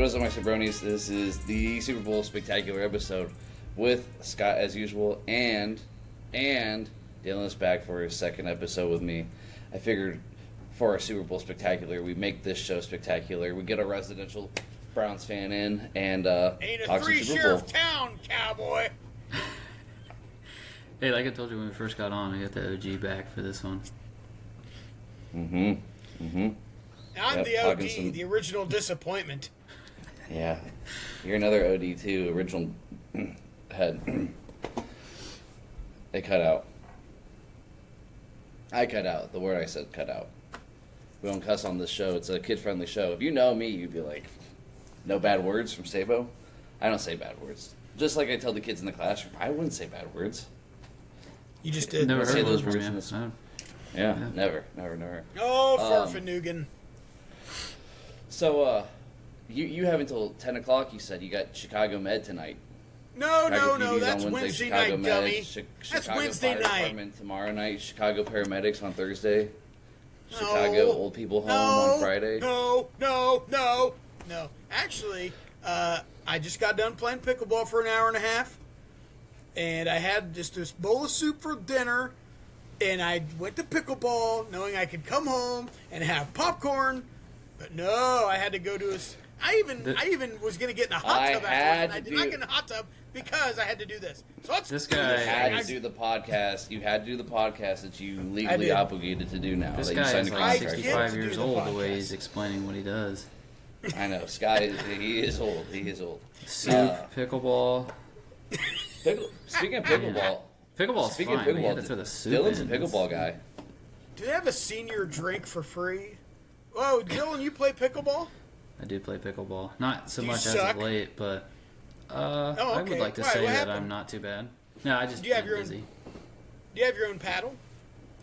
What is up, my Sabronis? This is the Super Bowl Spectacular episode with Scott as usual, and Dylan is back for his second episode with me. I figured for our Super Bowl Spectacular, we make this show spectacular. We get a residential Browns fan in and ain't a talk some Super Bowl. three-sheriff town, cowboy. Hey, like I told you when we first got on, I got the OG back for this one. I'm Yep, the OD, Hawkinson. the original disappointment. Yeah, you're another OD too. Original head. They cut out. I cut out. The word I said cut out. We don't cuss on this show. It's a kid-friendly show. If you know me, you'd be like, no bad words from Sabo. I don't say bad words. Just like I tell the kids in the classroom, I wouldn't say bad words. You just did. Never say heard those those words in words. this- Yeah, never. Oh, Farfanugan. So, you have until 10 o'clock, you said. You got Chicago Med tonight. No, Chicago no, PD's that's on Wednesday Chicago night, Med, dummy. That's Chicago Wednesday Fire night. Department tomorrow night. Chicago Paramedics on Thursday. No. Chicago Old People Home on Friday. No. Actually, I just got done playing pickleball for an hour and a half, and I had just this bowl of soup for dinner, and I went to pickleball knowing I could come home and have popcorn, but no, I had to go to a... I even was going to get in a hot tub afterwards, and I did not get in a hot tub because I had to do this. So let's This do guy- this. You had to do the podcast. You had to do the podcast that you legally did. obligated to do now. This that you guy signed is a like I contract. get 65 to do years the old the way podcast. he's explaining what he does. I know. Sky, he is old. He is old. Soup, pickleball. Speaking of pickleball, Pickleball's speaking fine, of but you had pickleball, to throw the soup Dylan's a in. pickleball guy. Do they have a senior drink for free? Oh, Dylan, you play pickleball? I do play pickleball. Not so Do you much as suck? of late, but I okay. would like to Why, say what that happened? I'm not too bad. No, I just Do you have been your own- busy. Do you have your own paddle?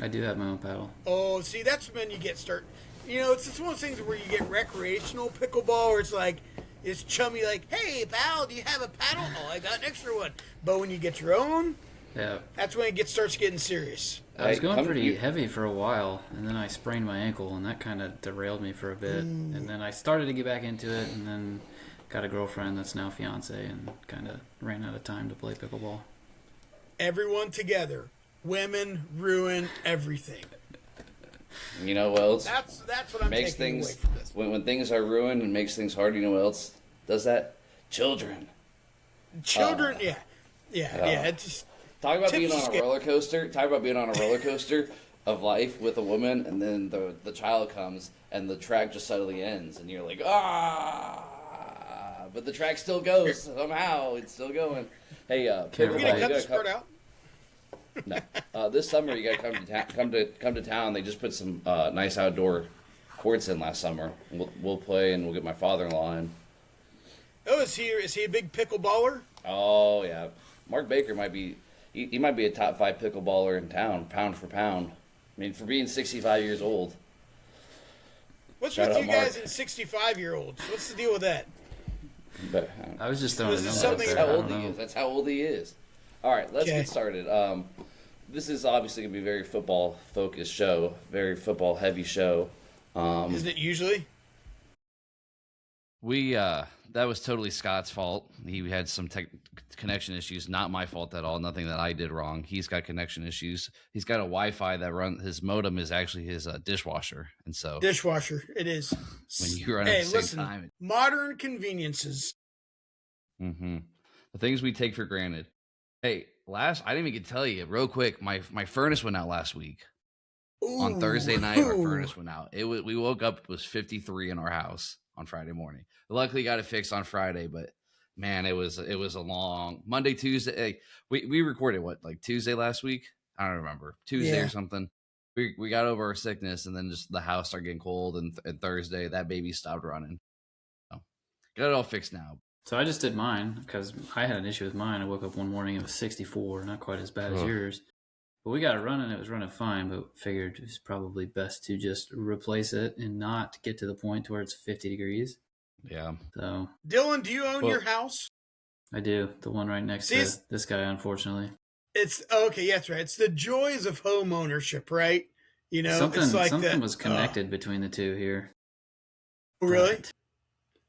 I do have my own paddle. Oh, see, that's when you get start. You know, it's one of those things where you get recreational pickleball, where it's like, it's chummy, like, hey, pal, do you have a paddle? Oh, I got an extra one. But when you get your own, Yeah, that's when it starts getting serious. I was Hey, going come- pretty you- heavy for a while, and then I sprained my ankle, and that kind of derailed me for a bit. And then I started to get back into it, and then got a girlfriend that's now fiance, and kind of ran out of time to play pickleball. Everyone together. Women ruin everything. You know what else That's what I'm makes taking things away from this. when things are ruined and makes things hard? You know what else does that? Children. Children, yeah. It's just, Talk about Tips being on is a good. roller coaster. Talk about being on a roller coaster of life with a woman, and then the child comes, and the track just suddenly ends, and you're like, but the track still goes somehow. It's still going. Hey, we're pickleball, going you to cut gotta this part out. No. This summer you gotta come to town. They just put some nice outdoor courts in last summer. We'll play, and we'll get my father-in-law in. Oh, is he a big pickleballer? Oh yeah, Mark Baker might be. He might be a top 5 pickleballer in town, pound for pound. I mean, for being 65 years old. What's Shout with out you Mark. guys and 65-year-olds? What's the deal with that? But I was just throwing Was a this note out something- there. that's how I old don't he know. is. That's how old he is. All right, let's Okay. get started. This is obviously gonna be a very football-focused show, very football-heavy show. Isn't it usually? That was totally Scott's fault. He had some connection issues. Not my fault at all. Nothing that I did wrong. He's got connection issues. He's got a Wi-Fi that his modem is actually his dishwasher, and so Dishwasher, it is. when you run Hey, at the same listen, time, modern conveniences. the things we take for granted. Hey, I didn't even get to tell you real quick. My furnace went out last week. On Thursday night, our furnace went out. We woke up, it was 53 in our house on Friday morning. Luckily got it fixed on Friday, but man, it was a long Monday, Tuesday. We recorded like Tuesday last week? I don't remember. Tuesday or something. We got over our sickness, and then just the house started getting cold, and Thursday that baby stopped running. So got it all fixed now. So I just did mine because I had an issue with mine. I woke up one morning, it was 64, not quite as bad as yours. But we got it running. It was running fine, but figured it was probably best to just replace it and not get to the point to where it's 50 degrees. Yeah. So Dylan, do you own Well- your house? I do. The one right next See, to this guy, unfortunately. It's okay. Yeah, that's right. It's the joys of home ownership, right? You know, something it's like something that, was connected between the two here. really?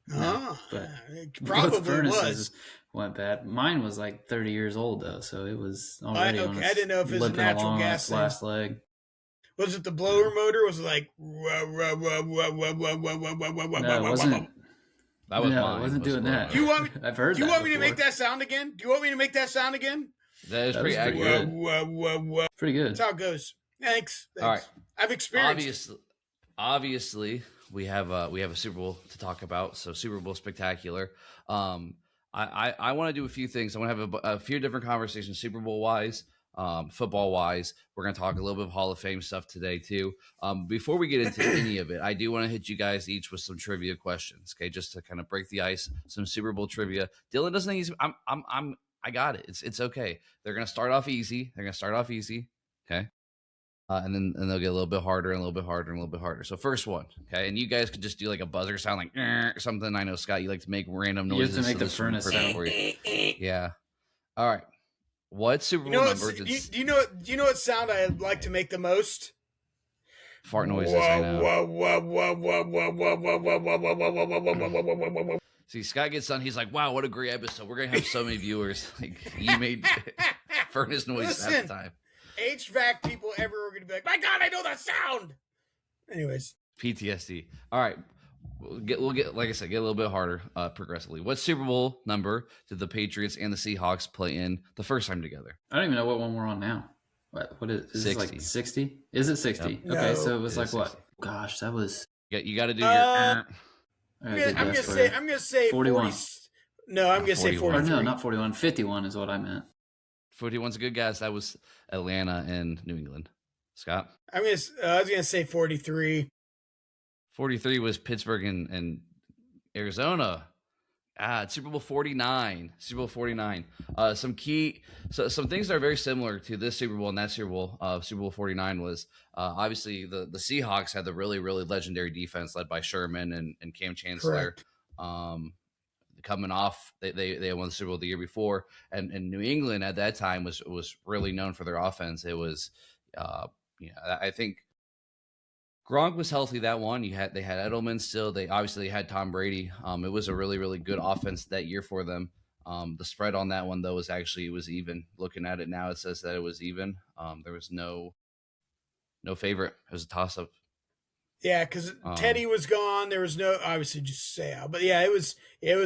but it probably furnaces was. went bad. Mine was like 30 years old though, so it was already on its, I didn't know if it was a limping natural along on gas its thing. last leg. Was it the blower motor? Was it like? No, it wasn't. That was No, mine. it wasn't doing that. Do you want me? I've heard. Do you that want me to before. make that sound again? Do you want me to make that sound again? That is That pretty was pretty accurate. good. Pretty good. That's how it goes. Thanks. All right. I've experienced. Obviously, we have a Super Bowl to talk about. So Super Bowl spectacular. I want to do a few things. I want to have a few different conversations, Super Bowl wise, football wise. We're going to talk a little bit of Hall of Fame stuff today too. Before we get into any of it, I do want to hit you guys each with some trivia questions. Okay, just to kind of break the ice. Some Super Bowl trivia. Dylan doesn't think he's. I got it. It's okay. They're going to start off easy. Okay. And then they'll get a little bit harder and a little bit harder and a little bit harder. So first one, okay, and you guys could just do like a buzzer sound, like or something. I know, Scott, you like to make random noises. You have to make so the furnace sound for you. Yeah. All right. What Super Bowl number did do you know what sound I like to make the most? fart noises? I know. See, Scott gets done. He's like, "Wow, what a great episode! We're gonna have so many viewers." Like you made furnace noises at the time. HVAC people everywhere are going to be like, my God, I know that sound. Anyways. PTSD. All right. We'll get, like I said, get a little bit harder progressively. What Super Bowl number did the Patriots and the Seahawks play in the first time together? I don't even know what one we're on now. What is it, like 60? Is it 60? Yep. Okay, No. so it was It like is what? 60. Gosh, that was. You got to do your. I'm I'm gonna say 41. 40, no, I'm gonna say 41. 43. no, not 41. 51 is what I meant. 41's a good guess. That was Atlanta and New England. Scott? I was gonna say 43. 43 was Pittsburgh and Arizona. It's Super Bowl 49. Super Bowl 49. Some things that are very similar to this Super Bowl and that Super Bowl. Super Bowl 49 was obviously the Seahawks had the really, really legendary defense led by Sherman and Cam Chancellor. Correct. Coming off, they won the Super Bowl the year before, and New England at that time was really known for their offense. It was, I think Gronk was healthy that one. They had Edelman still. They obviously had Tom Brady. It was a really, really good offense that year for them. The spread on that one though was even. Looking at it now, it says that it was even. There was no favorite. It was a toss up. Yeah, because Teddy was gone. There was no, obviously, just Sal. But yeah, it was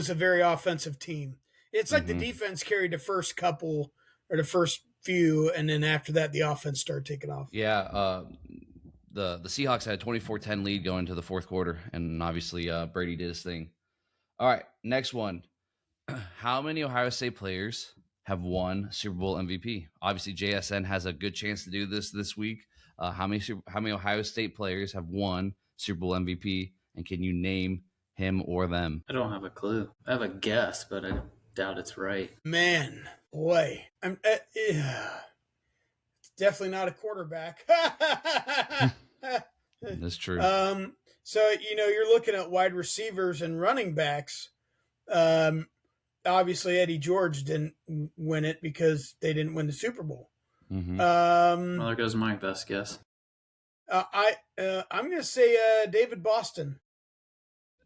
a very offensive team. It's like the defense carried the first couple or the first few, and then after that, the offense started taking off. Yeah, the Seahawks had a 24-10 lead going to the fourth quarter, and obviously Brady did his thing. All right, next one. How many Ohio State players have won Super Bowl MVP? Obviously, JSN has a good chance to do this week. How many Ohio State players have won Super Bowl MVP, and can you name him or them? I don't have a clue. I have a guess, but I doubt it's right. Man, boy, I'm it's definitely not a quarterback. That's true. So you're looking at wide receivers and running backs. Obviously, Eddie George didn't win it because they didn't win the Super Bowl. Mm-hmm. Well, there goes my best guess. I'm going to say David Boston.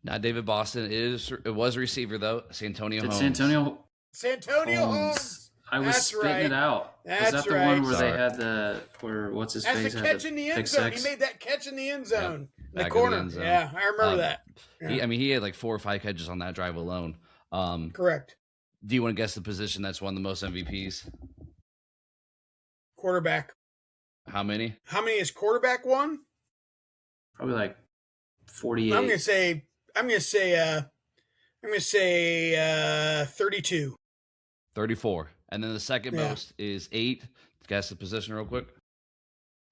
Not David Boston. It was a receiver though. Santonio Holmes. Santonio Holmes. I was spitting it out. That's was that the right. one where Sorry. they had what's his That's face? the had catch in the end zone. six? He made that catch in the end zone. In the Back of corner. end zone. Yeah, I remember that. Yeah. He had like 4 or 5 catches on that drive alone. Correct. Do you want to guess the position that's won the most MVPs? Quarterback. How many? How many has quarterback won? Probably like 48. I'm gonna say 32. 34. And then the second most is 8. Guess the position real quick.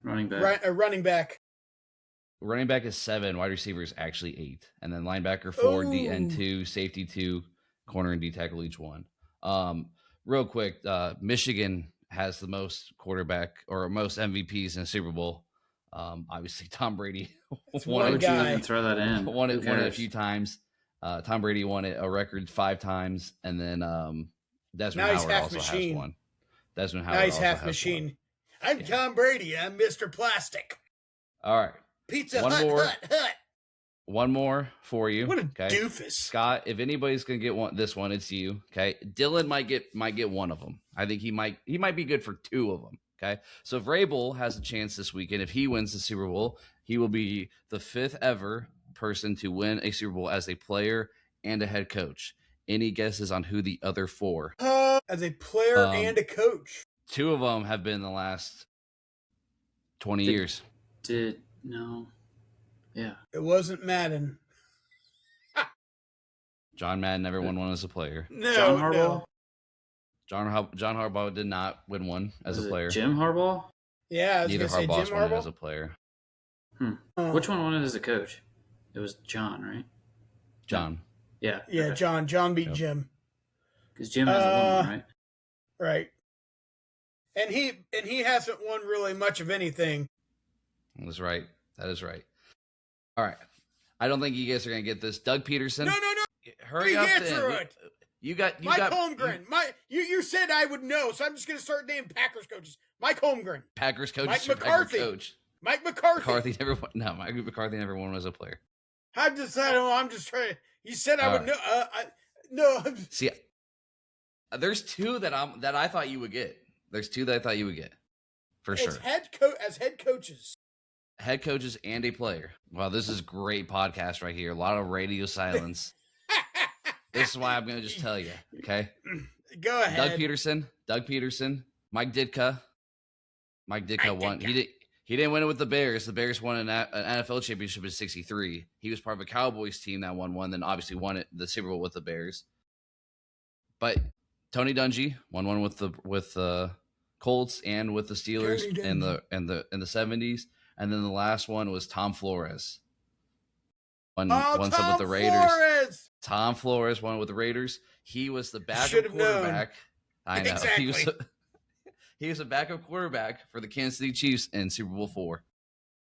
Running back. Right, running back. Running back is 7. Wide receiver is actually 8. And then linebacker 4, Ooh. DN 2, safety 2, corner and D tackle each one. Real quick, Michigan has the most quarterback or most MVPs in a Super Bowl. Obviously, Tom Brady one Would guy. you even throw that in? won it Who a cares? few times. Tom Brady won it a record 5 times, and then Desmond Now he's Howard half also machine. has one. Desmond Howard Nice also half has machine. one. I'm Tom Brady. I'm Mr. Plastic. All right, Pizza One Hut, more. Hut. One more for you. What a okay? doofus. Scott, if anybody's gonna get this one, it's you. Okay. Dylan might get one of them. I think he might be good for two of them. Okay. So if Vrabel has a chance this weekend, if he wins the Super Bowl, he will be the 5th ever person to win a Super Bowl as a player and a head coach. Any guesses on who the other 4? As a player and a coach. 2 of them have been in the last 20 years. No. Yeah. It wasn't Madden. John Madden never won one as a player. No, John Harbaugh? no. John Harbaugh did not win one as a player. Jim Harbaugh? Yeah, I was Neither going to say Harbaugh's Jim won it Harbaugh. as a player. Which one won it as a coach? It was John, right? John. Yeah. Yeah, okay. John beat Jim. Because Jim hasn't won one, right? Right. And he hasn't won really much of anything. That's right. That is right. All right. I don't think you guys are going to get this. Doug Peterson. No. Hurry up answer then. it. Mike Holmgren. You said I would know, so I'm just going to start naming Packers coaches. Mike Holmgren. Packers coach. Mike McCarthy. Coach. Mike McCarthy. McCarthy never won. No, Mike McCarthy never won as a player. I don't know. I'm just trying. You said I All would right. know. No. See, there's 2 that I thought you would get. There's 2 that I thought you would get. For sure. As head coaches. Head coaches and a player. Wow, this is great podcast right here. A lot of radio silence. This is why I'm going to just tell you, okay? Go ahead. Doug Peterson, Mike Ditka. Mike Ditka won. He didn't win it with the Bears. The Bears won an NFL championship in '63. He was part of a Cowboys team that won one, then obviously won the Super Bowl with the Bears. But Tony Dungy won one with the Colts and with the Steelers in the 70s. And then the last one was Tom Flores. Won some with the Raiders. Flores! Tom Flores won with the Raiders. He was the backup quarterback. I know. Exactly. He was a backup quarterback for the Kansas City Chiefs in Super Bowl 4.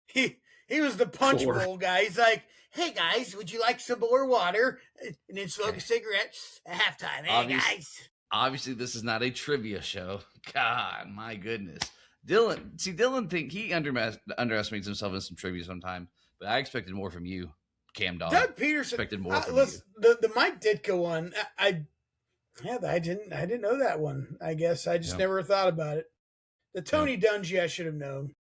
He was the punch bowl guy. He's like, "Hey guys, would you like some more water?" And then smoke a cigarette at halftime. Hey guys. Obviously, this is not a trivia show. God, my goodness. Dylan think he underestimates himself in some trivia sometime, but I expected more from you, CamDog. Doug Peterson expected more from you. The Mike Ditka one, I didn't know that one. I guess I just never thought about it. The Tony Dungy I should have known.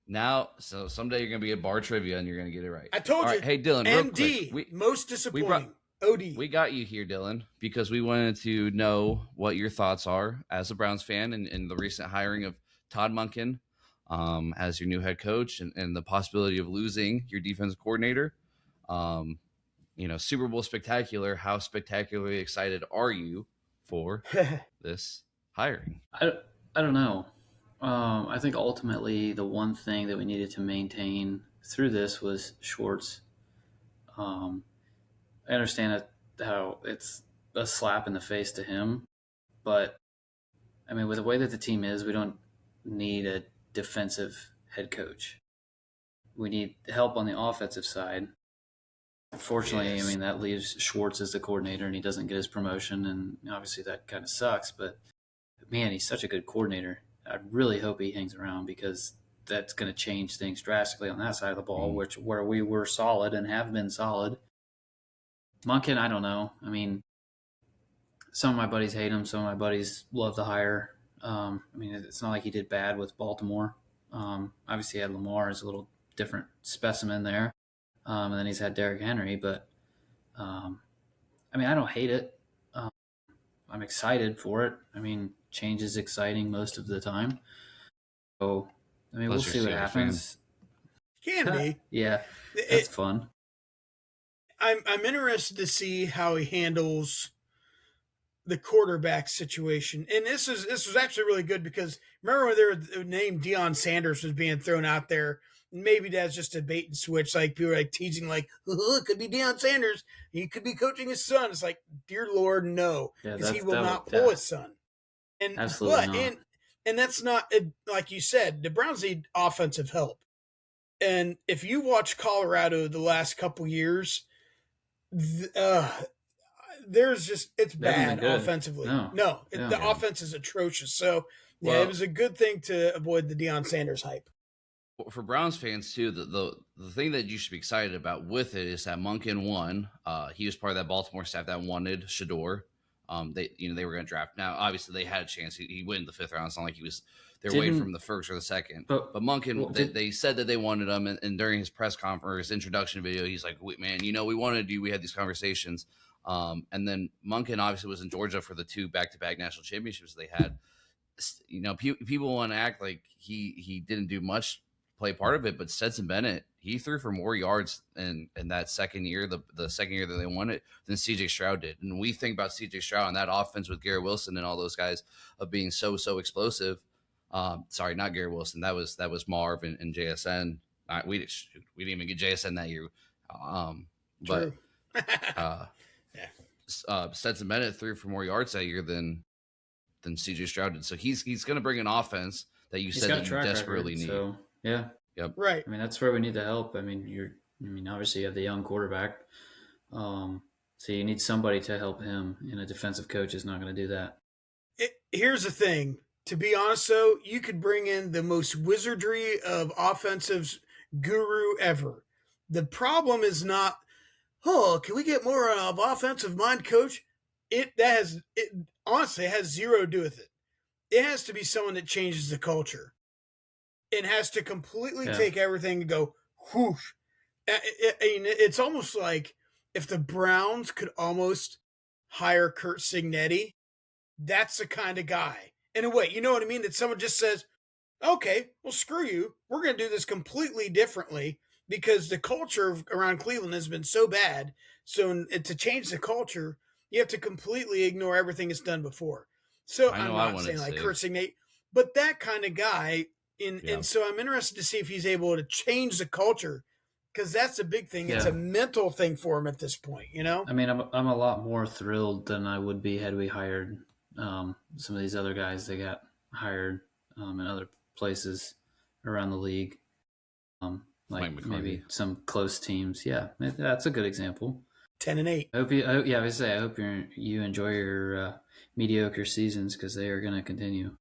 Now, so someday you're gonna be at bar trivia and you're gonna get it right. I told you. Right, hey Dylan, MD, real quick. Most disappointing. OD. We got you here, Dylan, because we wanted to know what your thoughts are as a Browns fan and the recent hiring of Todd Monken as your new head coach and the possibility of losing your defensive coordinator. Super Bowl spectacular. How spectacularly excited are you for this hiring? I don't know. I think ultimately the one thing that we needed to maintain through this was Schwartz. I understand how it's a slap in the face to him, but I mean, with the way that the team is, we don't need a defensive head coach. We need help on the offensive side. Unfortunately, yes. I mean, that leaves Schwartz as the coordinator and he doesn't get his promotion. And obviously that kind of sucks, but man, he's such a good coordinator. I really hope he hangs around because that's going to change things drastically on that side of the ball, where we were solid and have been solid. Monken, I don't know. I mean, some of my buddies hate him. Some of my buddies love the hire. I mean, it's not like he did bad with Baltimore. Obviously, he had Lamar as a little different specimen there. And then he's had Derrick Henry. But, I mean, I don't hate it. I'm excited for it. I mean, change is exciting most of the time. So, I mean, we'll see what happens. Can be. Yeah, that's fun. I'm interested to see how he handles the quarterback situation. And this was actually really good because remember when the name Deion Sanders was being thrown out there, and maybe that's just a bait and switch, like people were like teasing like, it could be Deion Sanders. He could be coaching his son. It's like, dear Lord, no, because he will not pull his son. And absolutely not. And that's not, like you said, the Browns need offensive help. And if you watch Colorado the last couple years, there's just it's bad offensively. The offense is atrocious. So it was a good thing to avoid the Deion Sanders hype. for Browns fans too, the thing that you should be excited about with it is that Monken won. He was part of that Baltimore staff that wanted Shador. They were going to draft. Now, obviously, they had a chance. He went in the 5th round. It's not like they were waiting from the 1st or the 2nd. But Monken, they said that they wanted him, and during his press conference, introduction video, he's like, "Man, we wanted you. We had these conversations." And then Monken obviously was in Georgia for the 2 back-to-back national championships they had. People want to act like he didn't do much, play part of it, but Stetson Bennett, he threw for more yards in that second year, the second year that they won it, than CJ Stroud did. And we think about CJ Stroud and that offense with Garrett Wilson and all those guys of being so explosive. Sorry, not Garrett Wilson. That was Marv and JSN. We didn't even get JSN that year. But Stetson Bennett threw for more yards that year than CJ Stroud did. So he's going to bring an offense that you said that you desperately need. So, yeah. Yep. Right. I mean, that's where we need the help. I mean, obviously you have the young quarterback. So you need somebody to help him, and a defensive coach is not going to do that. Here's the thing. To be honest, though, you could bring in the most wizardry of offensive guru ever. The problem is not, can we get more of offensive mind coach? It honestly has zero to do with it. It has to be someone that changes the culture. It has to completely take everything and go whoosh. It's almost like if the Browns could almost hire Kurt Signetti, that's the kind of guy. In a way, you know what I mean? That someone just says, okay, well, screw you. We're going to do this completely differently because the culture around Cleveland has been so bad. So to change the culture, you have to completely ignore everything it's done before. So I'm not saying like Kurt Signetti, but that kind of guy. And so I'm interested to see if he's able to change the culture, because that's a big thing. Yeah. It's a mental thing for him at this point, I mean, I'm a lot more thrilled than I would be had we hired some of these other guys that got hired in other places around the league, like maybe some close teams. Yeah, that's a good example. 10-8. I hope you enjoy your mediocre seasons, because they are going to continue.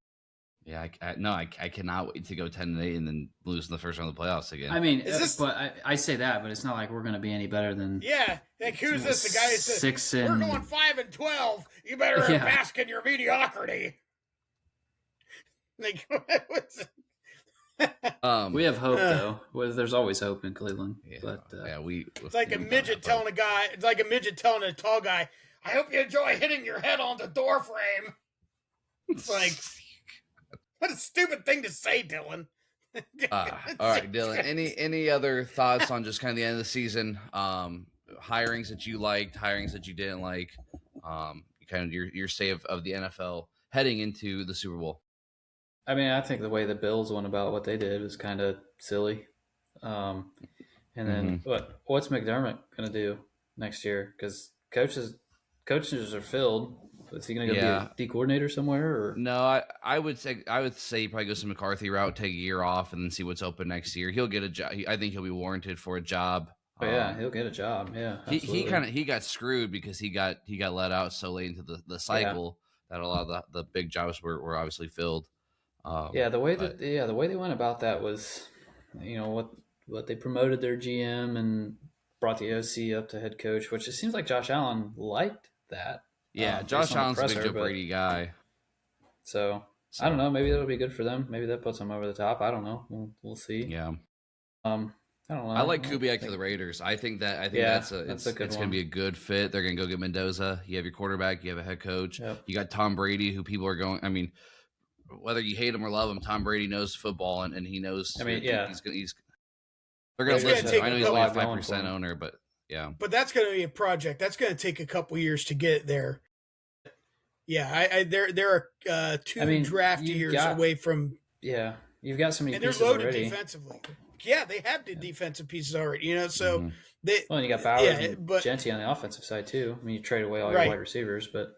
Yeah, I cannot wait to go 10-8 and then lose in the first round of the playoffs again. I mean, but I say that, but it's not like we're going to be any better than. Yeah, like who's this? The guy who says we're going 5-12. You better bask in your mediocrity. Like, we have hope though. Well, there's always hope in Cleveland. Yeah, but it's like a midget telling a guy. It's like a midget telling a tall guy, "I hope you enjoy hitting your head on the door frame." It's like. What a stupid thing to say, Dylan. All right, Dylan. Any other thoughts on just kind of the end of the season? Hirings that you liked, hirings that you didn't like. Kind of your say of the NFL heading into the Super Bowl. I mean, I think the way the Bills went about what they did was kind of silly. And then what's McDermott going to do next year? Because coaches are filled. Is he going to go be a D coordinator somewhere? Or? No, I would say he probably goes the McCarthy route, take a year off, and then see what's open next year. He'll get a job. I think he'll be warranted for a job. Oh, he'll get a job. Yeah, he got screwed because he got let out so late into the cycle that a lot of the big jobs were obviously filled. The way they went about that was, what they promoted their GM and brought the OC up to head coach, which it seems like Josh Allen liked that. Yeah, Josh Allen's a big Joe Brady guy. So I don't know. Maybe that'll be good for them. Maybe that puts them over the top. I don't know. We'll see. Yeah. I don't know. I like Kubiak to the Raiders. I think that's going to be a good fit. They're going to go get Mendoza. You have your quarterback. You have a head coach. Yep. You got Tom Brady, who people are going. I mean, whether you hate him or love him, Tom Brady knows football and he knows. I mean, they're going to listen. I know he's only a 5% owner, but yeah. But that's going to be a project. That's going to take a couple years to get there. Yeah, there are 2 draft years away from. Yeah, you've got so many pieces already. And they're loaded already. Defensively. Yeah, they have the defensive pieces already, so they. Well, and you got Bowers and Genty on the offensive side too. I mean, you trade away all your wide receivers, but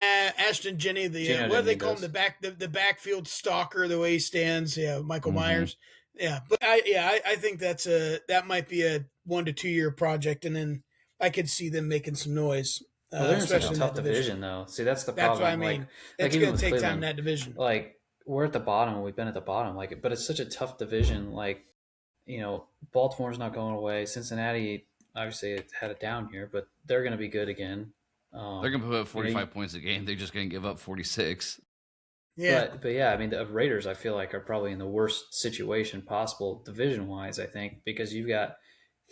Ashton Jenney, what do they call him? The backfield stalker, the way he stands. Yeah, Michael Myers. Yeah, but I think that might be a 1 to 2 year project, and then I could see them making some noise. Well, they're in such a tough division, though. See, that's the problem. That's what I mean. It's going to take time in that division. Like we're at the bottom. We've been at the bottom, but it's such a tough division. Baltimore's not going away. Cincinnati obviously had a down year, but they're going to be good again. They're going to put up 45 points a game. They're just going to give up 46. Yeah. But yeah, I mean, the Raiders, I feel like, are probably in the worst situation possible division-wise, I think, because you've got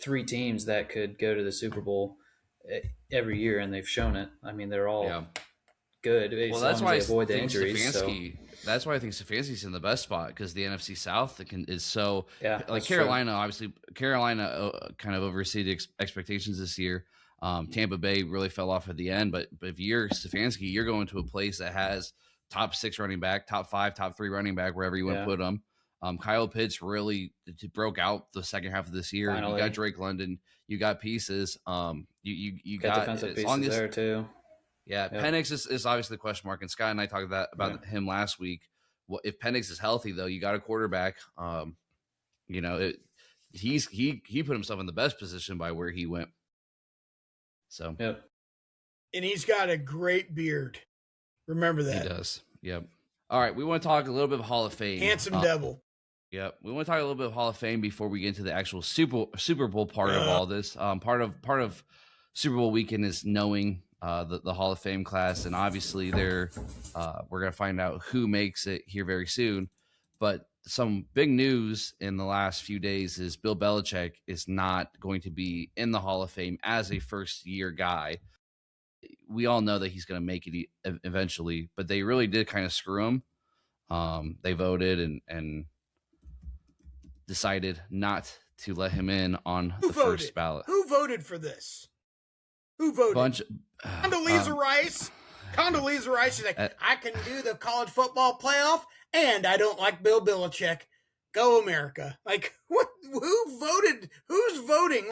3 teams that could go to the Super Bowl every year, and they've shown it. I mean, they're all good. Well, that's why they avoid the injuries. That's why I think Stefanski's in the best spot, because the NFC South is so Carolina. True. Obviously, Carolina kind of overseed expectations this year. Tampa Bay really fell off at the end, but if you're Stefanski, you're going to a place that has top 6 running back, top 5, top 3 running back, wherever you want to put them. Kyle Pitts really broke out the second half of this year. Finally. You got Drake London, you got pieces. You got defensive pieces there too. Yeah, Penix is obviously the question mark, and Scott and I talked about him last week. Well, if Penix is healthy, though, you got a quarterback. He put himself in the best position by where he went. So, and he's got a great beard. Remember that. He does. Yep. All right, we want to talk a little bit of Hall of Fame. Handsome devil. Yep. We want to talk a little bit of Hall of Fame before we get into the actual Super Bowl part of all this. Part of Super Bowl weekend is knowing the Hall of Fame class, and obviously we're going to find out who makes it here very soon. But some big news in the last few days is Bill Belichick is not going to be in the Hall of Fame as a first-year guy. We all know that he's going to make it eventually, but they really did kind of screw him. They voted and decided not to let him in on the first ballot. Who voted for this? Who voted? Condoleezza Rice. Condoleezza Rice is like, I can do the college football playoff, and I don't like Bill Belichick. Go America. Like, what? Who voted? Who's voting?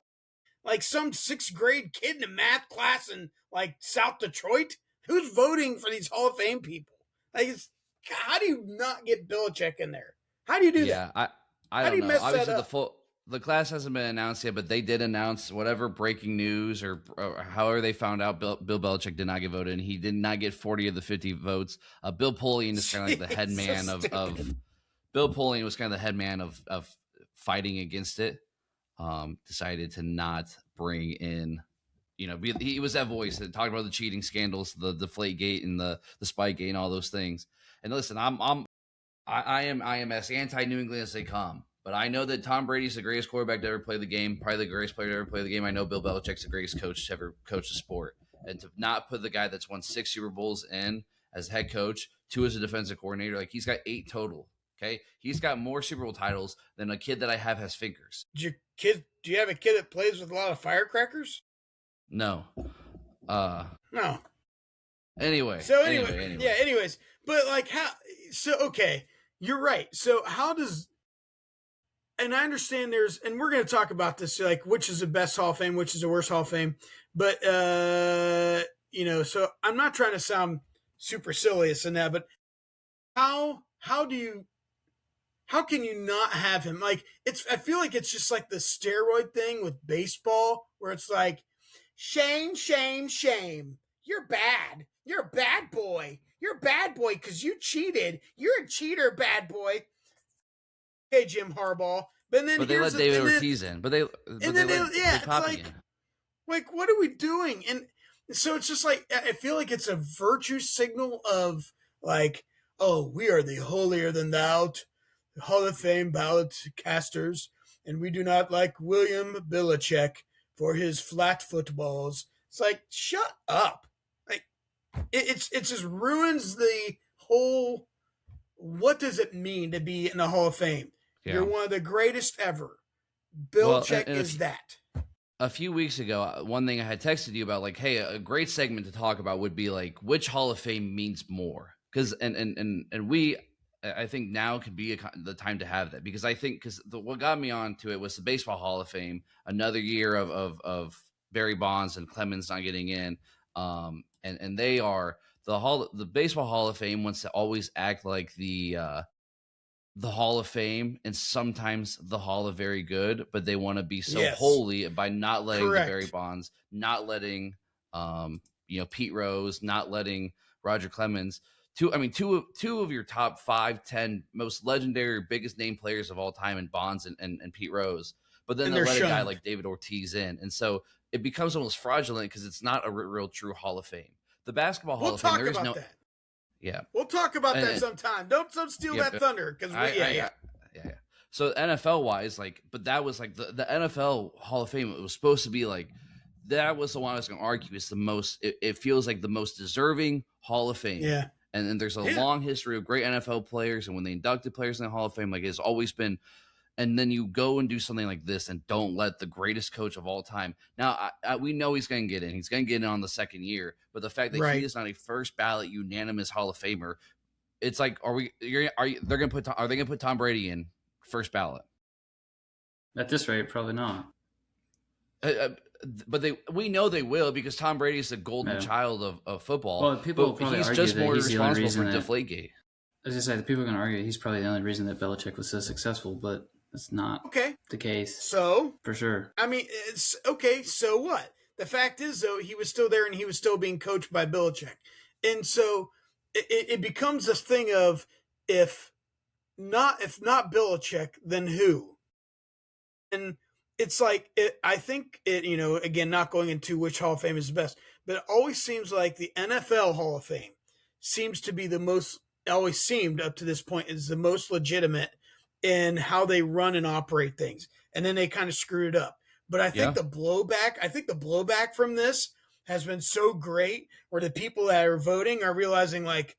Like some 6th grade kid in a math class in like South Detroit? Who's voting for these Hall of Fame people? Like, how do you not get Belichick in there? How do you do that? Yeah, I don't know. Obviously, the class hasn't been announced yet, but they did announce whatever breaking news or however they found out Bill Belichick did not get voted, and he did not get 40 of the 50 votes. Bill Polian is kind of like the head man of Bill Polian was kind of the head man of fighting against it. Decided to not bring in, he was that voice that talked about the cheating scandals, the Deflategate and the Spygate and all those things. And listen, I am as anti New England as they come, but I know that Tom Brady's the greatest quarterback to ever play the game, probably the greatest player to ever play the game. I know Bill Belichick's the greatest coach to ever coach the sport, and to not put the guy that's won 6 Super Bowls in as head coach, 2 as a defensive coordinator, like he's got 8 total. Okay, he's got more Super Bowl titles than a kid that I have has fingers. Do you have a kid that plays with a lot of firecrackers? No. No. Anyway. Yeah. Anyways, but like how? So okay, you're right. So how does? And I understand and we're going to talk about this, like which is the best Hall of Fame, which is the worst Hall of Fame. But so I'm not trying to sound supercilious in that, but how can you not have him? Like I feel like it's just like the steroid thing with baseball where it's like, shame, shame, shame. You're bad. You're a bad boy. You're a bad boy because you cheated. You're a cheater, bad boy. Okay, Jim Harbaugh. But they let David Ortiz in. It's like, what are we doing? And so it's just like, I feel like it's a virtue signal of like, oh, we are the holier than thou Hall of Fame ballot casters, and we do not like William Belichick for his flat footballs. It's like, shut up. Like it just ruins the whole, what does it mean to be in the Hall of Fame? Yeah. You're one of the greatest ever. Belichick is that. A few weeks ago, one thing I had texted you about, like, hey, a great segment to talk about would be like, which Hall of Fame means more? Because I think now could be the time to have that, because I think what got me onto it was the Baseball Hall of Fame, another year of Barry Bonds and Clemens not getting in, and they are the Baseball Hall of Fame wants to always act like the Hall of Fame and sometimes the Hall of Very Good, but they want to be so holy by not letting the Barry Bonds, not letting Pete Rose, not letting Roger Clemens two of your top 5, 10 most legendary, biggest name players of all time in Bonds and Pete Rose. But then they let a guy like David Ortiz in. And so it becomes almost fraudulent because it's not a real true Hall of Fame. The Basketball Hall of Fame, there is no. That. Yeah. We'll talk about that sometime. Don't steal that thunder. Because yeah. So NFL wise, like, but that was like the NFL Hall of Fame. It was supposed to be like, that was the one I was going to argue is the most, it feels like the most deserving Hall of Fame. Yeah. And then there's a long history of great NFL players. And when they inducted players in the Hall of Fame, like it's always been, and then you go and do something like this and don't let the greatest coach of all time. Now, we know he's going to get in. He's going to get in on the second year. But the fact that he is not a first ballot unanimous Hall of Famer, it's like, are they going to put Tom Brady in first ballot? At this rate, probably not. But we know they will because Tom Brady is the golden child of football. Well, people will probably argue that he's the only reason for Deflategate. As I say, the people are going to argue he's probably the only reason that Belichick was so successful, but that's not the case. So for sure, I mean, it's okay. So what? The fact is, though, he was still there and he was still being coached by Belichick, and so it becomes this thing of if not Belichick, then who? And it's like I think again, not going into which Hall of Fame is the best, but it always seems like the NFL Hall of Fame seems to be the most. Always seemed up to this point is the most legitimate in how they run and operate things, and then they kind of screwed it up. But I think the blowback from this has been so great, where the people that are voting are realizing like,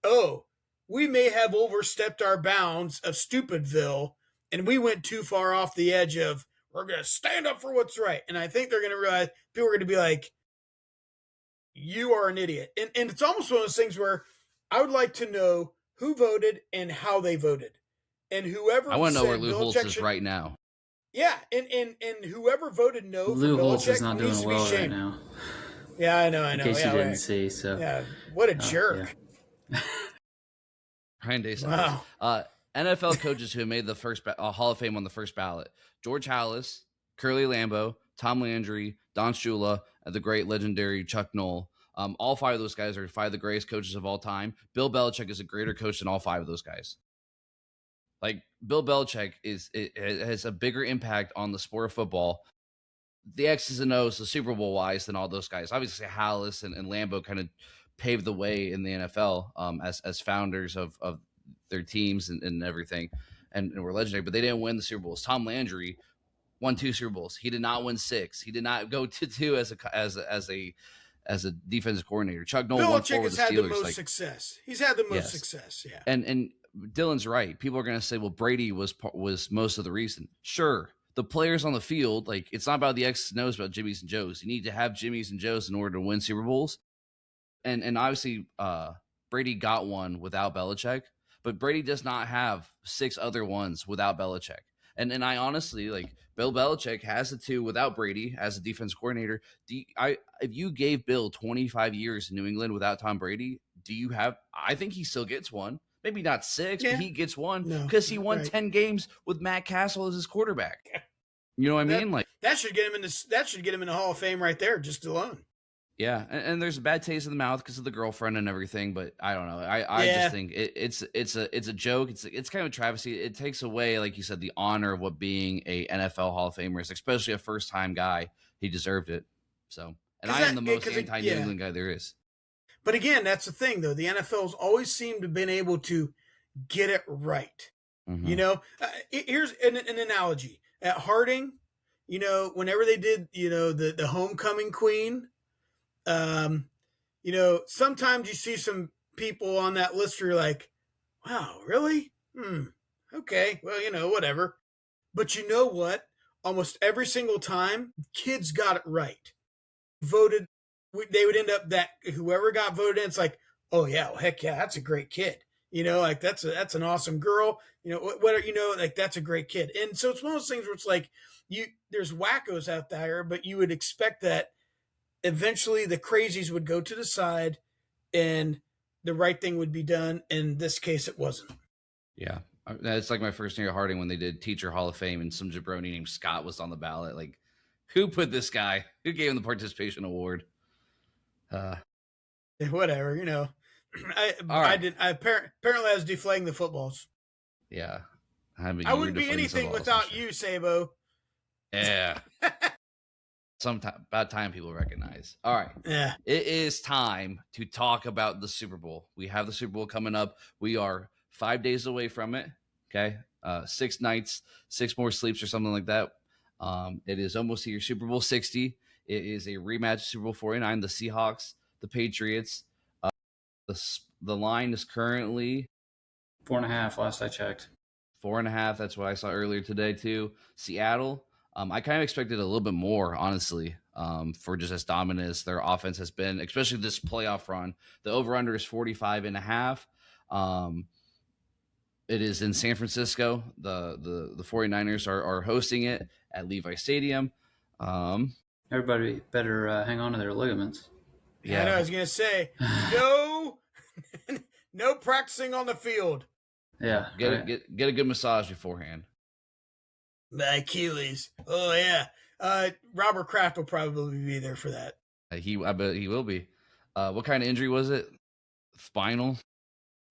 oh, we may have overstepped our bounds of Stupidville, and we went too far off the edge of we're going to stand up for what's right. And I think they're going to realize people are going to be like, you are an idiot, and it's almost one of those things where I would like to know who voted and how they voted. And whoever I want to know where Lou Holtz is right now. Yeah, and whoever voted no Lou for Holtz Belichick is not doing well right now. Yeah, I know. In case you didn't see, so yeah, what a jerk. Yeah. Ryan Day. Wow. NFL coaches who made the first Hall of Fame on the first ballot: George Halas, Curly Lambeau, Tom Landry, Don Shula, and the great legendary Chuck Noll. All 5 of those guys are 5 of the greatest coaches of all time. Bill Belichick is a greater coach than all 5 of those guys. Like, Bill Belichick has a bigger impact on the sport of football, the X's and O's, the Super Bowl wise, than all those guys. Obviously, Halas and Lambeau kind of paved the way in the NFL as founders of their teams and everything, and were legendary. But they didn't win the Super Bowls. Tom Landry won 2 Super Bowls. He did not win 6. He did not go to 2 as a defensive coordinator. Chuck Noll won 4 with the Steelers. Had the most success. He's had the most success, yeah. And Dylan's right. People are going to say, well, Brady was most of the reason. Sure. The players on the field, like, it's not about the X's and O's, about Jimmys and Joes. You need to have Jimmys and Joes in order to win Super Bowls. And obviously, Brady got one without Belichick, but Brady does not have 6 other ones without Belichick. And I honestly, like, Bill Belichick has the 2 without Brady as a defense coordinator. If you gave Bill 25 years in New England without Tom Brady, I think he still gets one. Maybe not 6, but he gets one because he won 10 games with Matt Castle as his quarterback. You know what I mean? Like, that should get him in the Hall of Fame right there, just alone. Yeah, and there's a bad taste in the mouth because of the girlfriend and everything, but I don't know. I just think it's a joke. It's kind of a travesty. It takes away, like you said, the honor of what being a NFL Hall of Famer is, especially a first time guy. He deserved it. So, and I am the most anti-New England guy there is. But again, that's the thing, though. The NFL's always seemed to have been able to get it right. Mm-hmm. You know, here's an analogy. At Harding, you know, whenever they did, you know, the homecoming queen, you know, sometimes you see some people on that list where you're like, wow, really? Okay, well, you know, whatever. But you know what? Almost every single time, kids got it right. Voted. They would end up that whoever got voted in, it's like, oh yeah, well, heck yeah, that's a great kid. You know, like that's an awesome girl. You know, what you know, like that's a great kid. And so it's one of those things where it's like there's wackos out there, but you would expect that eventually the crazies would go to the side and the right thing would be done. In this case, it wasn't. Yeah. It's like my first year at Harding when they did Teacher Hall of Fame and some jabroni named Scott was on the ballot. Like, who put this guy? Who gave him the participation award? Whatever, you know. Apparently, I was deflating the footballs. Yeah. I wouldn't be anything without you, Sabo. Yeah. About time people recognize. All right. Yeah. It is time to talk about the Super Bowl. We have the Super Bowl coming up. We are 5 days away from it. Okay. 6 nights, 6 more sleeps or something like that. It is almost here. Super Bowl 60. It is a rematch of Super Bowl 49. The Seahawks, the Patriots. The line is currently 4.5 last I checked. 4.5. That's what I saw earlier today too. Seattle. I kind of expected a little bit more, honestly, for just as dominant as their offense has been, especially this playoff run. The over-under is 45.5. It is in San Francisco. The 49ers are hosting it at Levi Stadium. Everybody better hang on to their ligaments. Yeah, I know. I was gonna say no practicing on the field. Yeah, get a good massage beforehand. My Achilles. Oh yeah. Robert Kraft will probably be there for that. I bet he will be. What kind of injury was it? Spinal.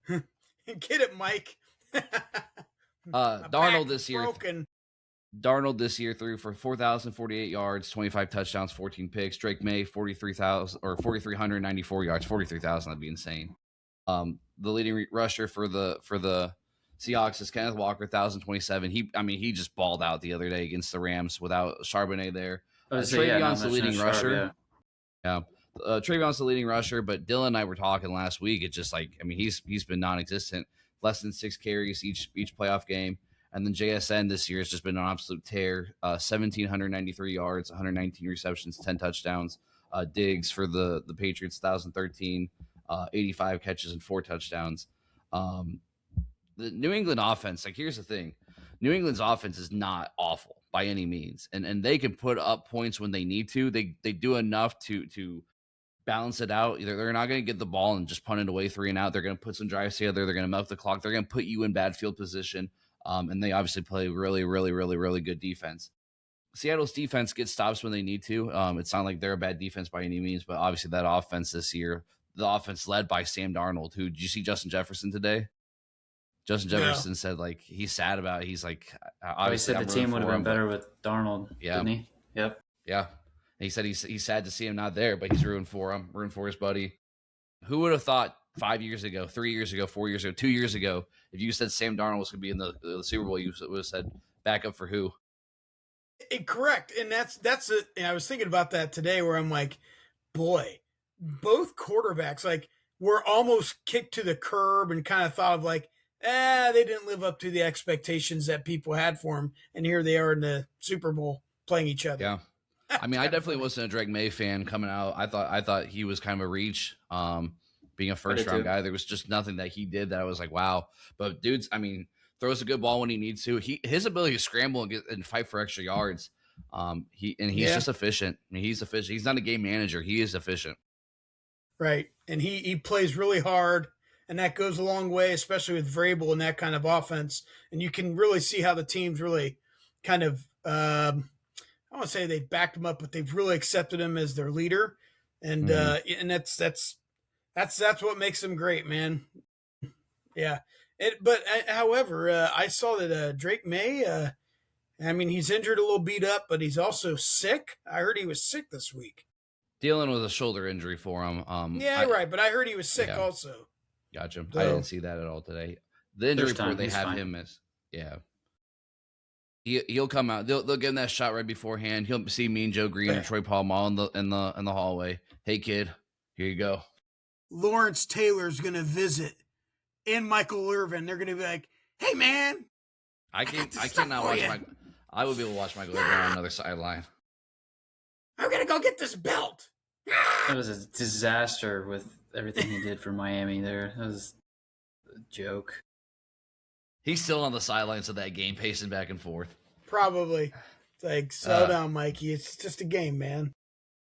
Get it, Mike. Darnold this year. Broken. Darnold this year threw for 4,048 yards, 25 touchdowns, 14 picks. Drake May 4,394 yards, 43,000. That'd be insane. The leading rusher for the Seahawks is Kenneth Walker, 1,027. He just balled out the other day against the Rams without Charbonnet there. Trayvon's the leading rusher. Yeah. Trayvon's the leading rusher, but Dylan and I were talking last week. It's just he's been non-existent. Less than 6 carries each playoff game. And then JSN this year has just been an absolute tear. 1,793 yards, 119 receptions, 10 touchdowns. Diggs for the Patriots, 1,013, 85 catches and 4 touchdowns. The New England offense, here's the thing. New England's offense is not awful by any means. And they can put up points when they need to. They do enough to balance it out. They're not going to get the ball and just punt it away 3 and out. They're going to put some drives together. They're going to milk the clock. They're going to put you in bad field position. And they obviously play really, really, really, really good defense. Seattle's defense gets stops when they need to. It's not like they're a bad defense by any means, but obviously that offense this year, the offense led by Sam Darnold, who, did you see Justin Jefferson today? Justin Jefferson said he's sad about it. He's obviously he said the team would have been better with Darnold, didn't he? Yep. Yeah. And he said he's sad to see him not there, but he's rooting for him, rooting for his buddy. Who would have thought 5 years ago, 3 years ago, 4 years ago, 2 years ago, if you said Sam Darnold was going to be in the Super Bowl, you would have said backup for who? Correct. And that's it. And I was thinking about that today where I'm like, boy, both quarterbacks, were almost kicked to the curb and kind of thought of they didn't live up to the expectations that people had for them. And here they are in the Super Bowl playing each other. Yeah. I definitely wasn't a Drake May fan coming out. I thought he was kind of a reach. Being a first round guy, there was just nothing that he did that I was like, wow. But dude's, throws a good ball when he needs to. His ability to scramble and fight for extra yards. He's just efficient. He's efficient. He's not a game manager. He is efficient. Right. And he plays really hard, and that goes a long way, especially with Vrabel and that kind of offense. And you can really see how the team's really kind of, I don't want to say they backed him up, but they've really accepted him as their leader. And and that's what makes them great, man. Yeah. However, I saw that Drake May, he's injured, a little beat up, but he's also sick. I heard he was sick this week. Dealing with a shoulder injury for him. Right, but I heard he was sick also. Gotcha. So, I didn't see that at all today. The injury report they have him as, he'll come out. They'll give him that shot right beforehand. He'll see me and Joe Green and Troy Polamalu in the hallway. Hey kid, here you go. Lawrence Taylor's gonna visit, and Michael Irvin. They're gonna be like, "Hey man, I cannot watch I would be able to watch Michael Irvin on another sideline. I'm gonna go get this belt." It was a disaster with everything he did for Miami there. That was a joke. He's still on the sidelines of that game, pacing back and forth. Probably. It's slow down, Mikey. It's just a game, man.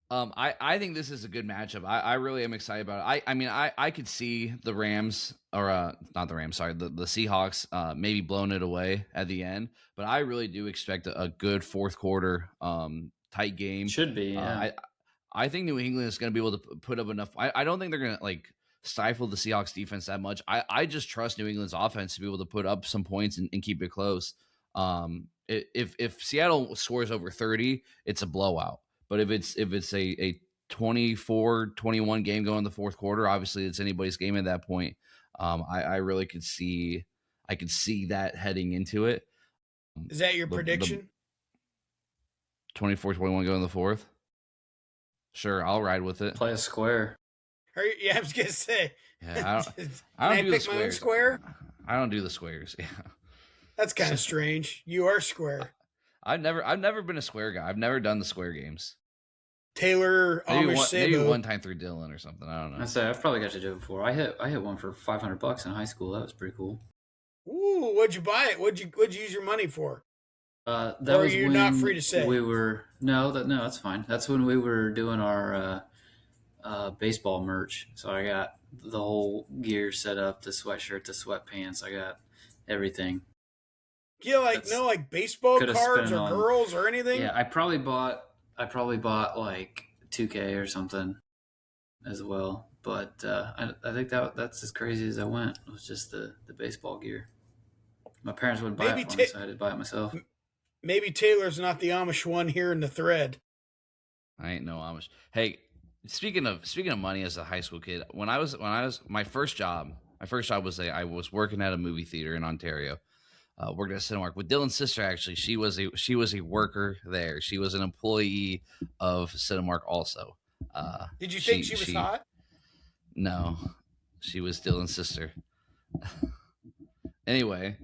I think this is a good matchup. I really am excited about it. I could see the Rams, or not the Rams, sorry, the Seahawks maybe blowing it away at the end. But I really do expect a good fourth quarter tight game. Should be, yeah. I think New England is going to be able to put up enough. I don't think they're going to stifle the Seahawks defense that much. I just trust New England's offense to be able to put up some points and keep it close. If Seattle scores over 30, it's a blowout. But if it's a 24-21 game going in the fourth quarter, obviously it's anybody's game at that point. I really could see that heading into it. Is that your prediction? 24-21 going in the fourth? Sure, I'll ride with it. Play a square. Yeah, I was gonna say. Yeah, I don't do pick my own square? I don't do the squares. Yeah, that's kind of strange. You are square. I've never been a square guy. I've never done the square games. Taylor, Amish, Sabo. Maybe one time through Dylan or something. I don't know. I say I've probably got to do it before. I hit one for $500 in high school. That was pretty cool. Ooh, what'd you buy it? What'd you use your money for? That or was are you not free to say? No, that's fine. That's when we were doing our baseball merch. So I got the whole gear set up, the sweatshirt, the sweatpants. I got everything. Yeah, no baseball cards or girls or anything? Yeah, I probably bought like 2K or something as well. But I think that's as crazy as I went. It was just the baseball gear. My parents wouldn't buy it for me, so I had to buy it myself. Maybe Taylor's not the Amish one here in the thread. I ain't no Amish. Hey, speaking of money as a high school kid, when I was my first job was I was working at a movie theater in Ontario. Worked at Cinemark with Dylan's sister. Actually, she was a worker there. She was an employee of Cinemark also. Did you think she was hot? No, she was Dylan's sister. Anyway,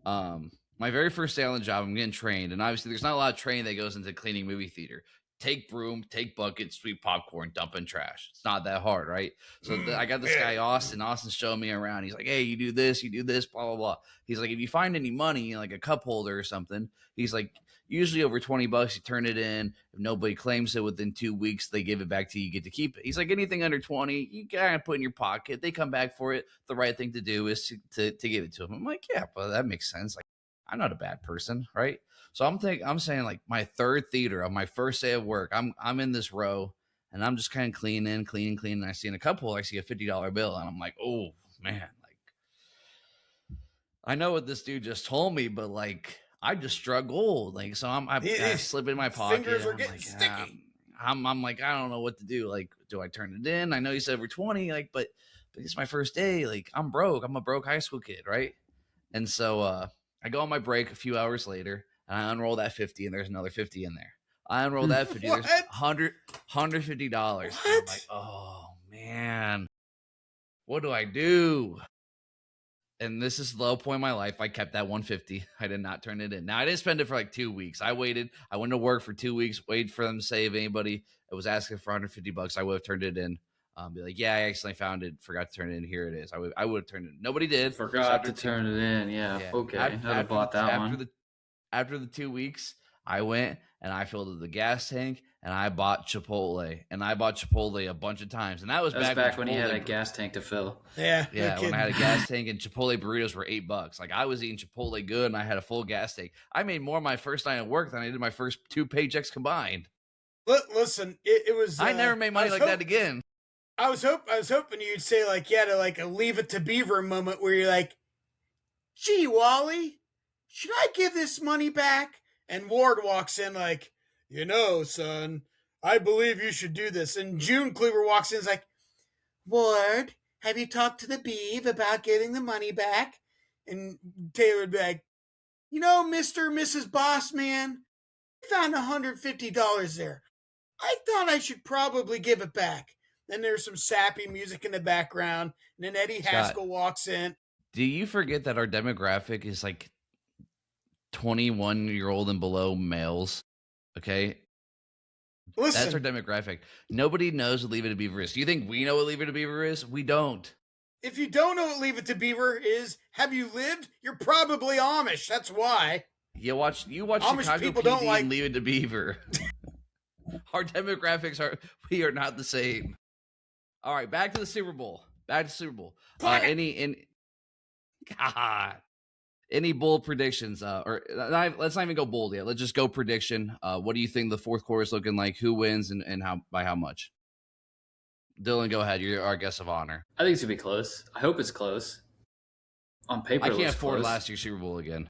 my very first day on the job, I'm getting trained, and obviously there's not a lot of training that goes into cleaning movie theater. Take broom, take bucket, sweep popcorn, dump in trash. It's not that hard, right? So I got this guy, Austin. Austin's showing me around. He's like, hey, you do this, blah, blah, blah. He's like, if you find any money, like a cup holder or something, he's like, usually over $20, you turn it in. If nobody claims it within 2 weeks, they give it back to you. You get to keep it. He's like, anything under 20, you kind of put in your pocket. They come back for it. The right thing to do is to give it to them. I'm like, yeah, well, that makes sense. Like, I'm not a bad person, right? So I'm saying like my third theater of my first day of work, I'm in this row and I'm just kind of cleaning. And I see in a couple, I see a $50 bill and I'm like, oh man, like I know what this dude just told me, but like I just struck gold. Like, so I slip in my pocket. Fingers are getting sticky. I'm like, I don't know what to do. Like, do I turn it in? I know you said over 20, like, but it's my first day. Like, I'm broke. I'm a broke high school kid, right? And so I go on my break a few hours later. And I unroll that 50 and there's another 50 in there. I unroll that 50, there's $150. And I'm like, oh man, what do I do? And this is the low point in my life. I kept that 150. I did not turn it in. Now I didn't spend it for like 2 weeks. I waited. I went to work for 2 weeks, waited for them to say if anybody was asking for $150, I would have turned it in. Be like, yeah, I accidentally found it, forgot to turn it in. Here it is. I would have turned it in. Nobody did. Forgot to turn it in. Yeah. Okay. I'd have bought that one. After the 2 weeks, I went and I filled up the gas tank and I bought Chipotle. And I bought Chipotle a bunch of times. And that was back when you had a gas tank to fill. Yeah. Yeah, when I had a gas tank and Chipotle burritos were $8. Like I was eating Chipotle good and I had a full gas tank. I made more my first night at work than I did my first 2 paychecks combined. Listen, it was. I never made money like that again. I was hoping you'd say like, yeah, to like a Leave It to Beaver moment where you're like, gee, Wally, should I give this money back? And Ward walks in like, son, I believe you should do this. And June Cleaver walks in and is like, Ward, have you talked to the Beav about getting the money back? And Taylor would be like, Mr. and Mrs. Bossman, I found $150 there. I thought I should probably give it back. Then there's some sappy music in the background. And then Eddie Haskell walks in. Do you forget that our demographic is like 21-year-old and below males? Okay. Listen, that's our demographic. Nobody knows what Leave It to Beaver is. Do you think we know what Leave It to Beaver is? We don't. If you don't know what Leave It to Beaver is, have you lived? You're probably Amish. That's why. You watch Amish Chicago people PD don't like and Leave It to Beaver. Our demographics we are not the same. All right, back to the Super Bowl. Any bold predictions? Let's not even go bold yet. Let's just go prediction. What do you think the fourth quarter is looking like? Who wins and how by how much? Dylan, go ahead. You're our guest of honor. I think it's going to be close. I hope it's close. On paper, I can't afford close. last year's Super Bowl again.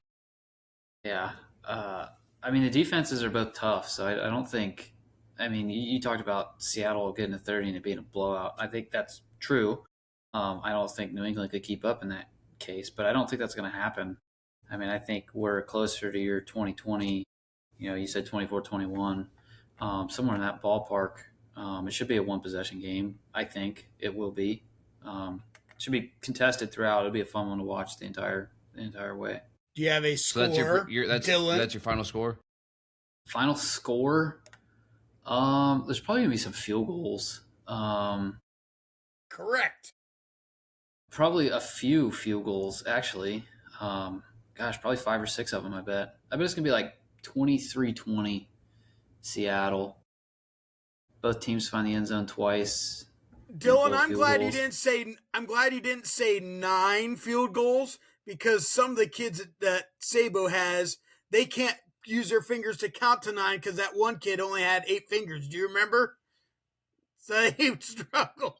Yeah. I mean, the defenses are both tough, so I don't think – I mean, you talked about Seattle getting a 30 and it being a blowout. I think that's true. I don't think New England could keep up in that case, but I don't think that's going to happen. I mean, I think we're closer to your 2020 – you said 24-21, somewhere in that ballpark. It should be a one-possession game. I think it will be. It should be contested throughout. It'll be a fun one to watch the entire way. Do you have a score, Dylan? That's your final score? Final score? There's probably going to be some field goals. Correct. Probably a few field goals, actually. Probably 5 or 6 of them, I bet. I bet it's going to be like 23-20 Seattle. Both teams find the end zone twice. Dylan, I'm glad you didn't say 9 field goals, because some of the kids that Sabo has, they can't use their fingers to count to 9 because that one kid only had 8 fingers. Do you remember? So he would struggle.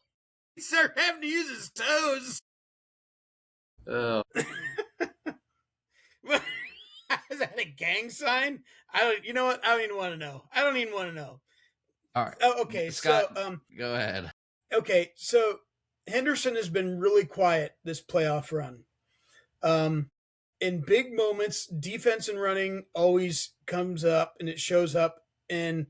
He started having to use his toes. Oh. Is that a gang sign? You know what? I don't even want to know. All right. Oh, okay. Scott, so go ahead. Okay, so Henderson has been really quiet this playoff run. In big moments, defense and running always comes up and it shows up. And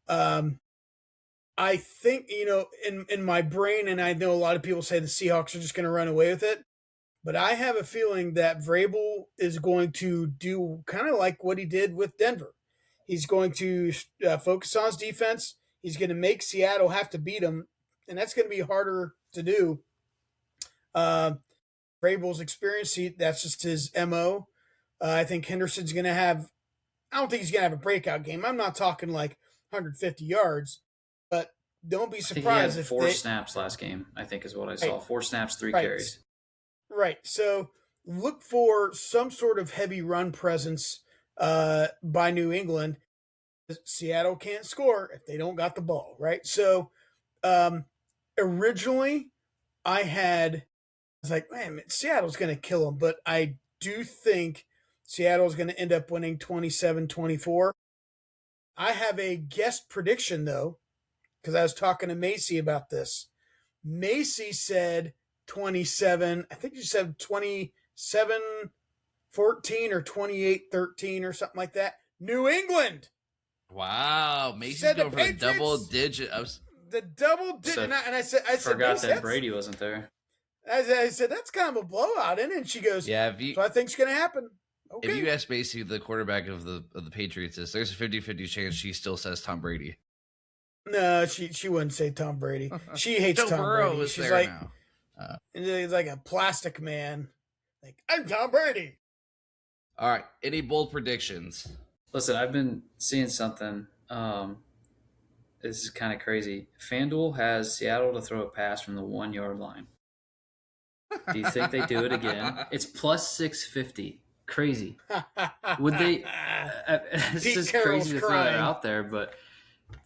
I think, in my brain, and I know a lot of people say the Seahawks are just going to run away with it, but I have a feeling that Vrabel is going to do kind of like what he did with Denver. He's going to focus on his defense. He's going to make Seattle have to beat him, and that's going to be harder to do. Vrabel's experience, that's just his MO. I think Henderson's going to have – I don't think he's going to have a breakout game. I'm not talking like 150 yards, but don't be surprised if 4 snaps last game, I think is what I saw. 4 snaps, 3 carries. Right. So look for some sort of heavy run presence by New England. Seattle can't score if they don't got the ball, right? So originally I was like, man, Seattle's going to kill them, but I do think Seattle's going to end up winning 27-24. I have a guest prediction, though, because I was talking to Macy about this. Macy said 27, I think she said 27-14 or 28-13 or something like that. New England. Wow, Macy's going for a double digit. The double digit, and I said, forgot that Brady wasn't there. I said, that's kind of a blowout, isn't it? And she goes, yeah, so I think it's going to happen. Okay. If you ask Macy, the quarterback of the Patriots, there's a 50-50 chance she still says Tom Brady. No, she wouldn't say Tom Brady. She hates Tom Brady. She's like, he's like a plastic man. Like, I'm Tom Brady. All right. Any bold predictions? Listen, I've been seeing something. This is kind of crazy. FanDuel has Seattle to throw a pass from the 1-yard line. Do you think they do it again? It's plus 650. Crazy. Would they? It's just crazy to throw that out there, but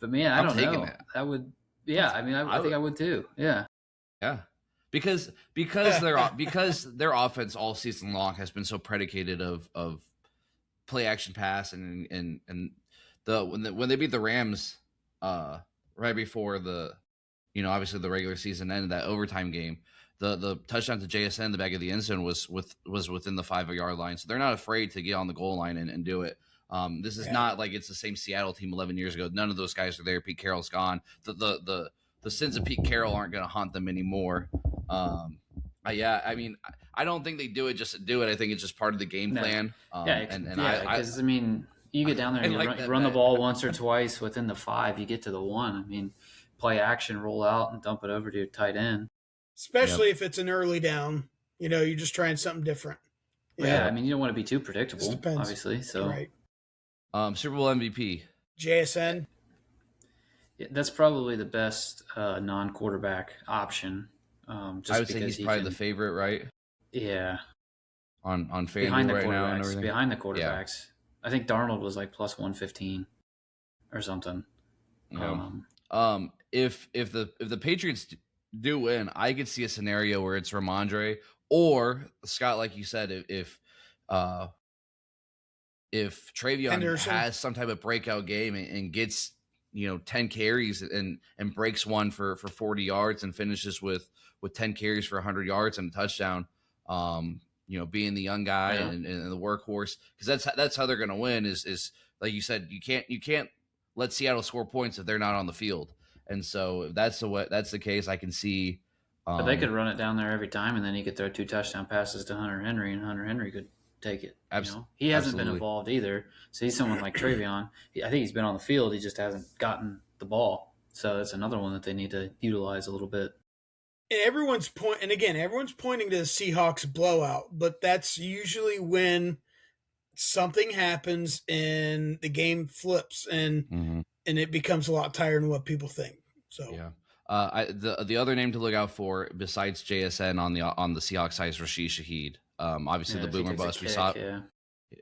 man, I don't know. That would, yeah. I mean, I think I would too. Yeah. Yeah. Because their offense all season long has been so predicated of play action pass and when they beat the Rams right before the obviously the regular season ended, that overtime game, the touchdown to JSN in the back of the end zone was within the 5-yard line, so they're not afraid to get on the goal line and do it. This is not like it's the same Seattle team 11 years ago. None of those guys are there. Pete Carroll's gone. The sins of Pete Carroll aren't going to haunt them anymore. I mean, I don't think they do it just to do it. I think it's just part of the game plan. Because I mean, you get down there and you run the ball once or twice within the 5, you get to the 1. I mean, play action, roll out, and dump it over to your tight end. Especially if it's an early down, you're just trying something different. Yeah, I mean, you don't want to be too predictable, obviously. So, right. Super Bowl MVP, JSN. Yeah, that's probably the best non-quarterback option. Just I would say he's probably the favorite, right? Yeah. On FanDuel behind the right now and everything. Behind the quarterbacks, I think Darnold was like plus 115 or something. Yeah. if the Patriots do win, I could see a scenario where it's Ramondre or Scott, like you said, if Travion Henderson has some type of breakout game and gets 10 carries and breaks one for 40 yards and finishes with 10 carries for 100 yards and a touchdown, being the young guy and the workhorse, because that's how they're going to win is like you said, you can't let Seattle score points if they're not on the field. And so if that's the case, I can see. But they could run it down there every time, and then he could throw 2 touchdown passes to Hunter Henry, and Hunter Henry could take it. He hasn't been involved either. So he's someone like Travion. I think he's been on the field. He just hasn't gotten the ball. So that's another one that they need to utilize a little bit. And everyone's pointing to the Seahawks blowout, but that's usually when something happens and the game flips and it becomes a lot tighter than what people think. So yeah. The other name to look out for besides JSN on the Seahawks side is Rashid Shaheed. Obviously the boomer bust we saw.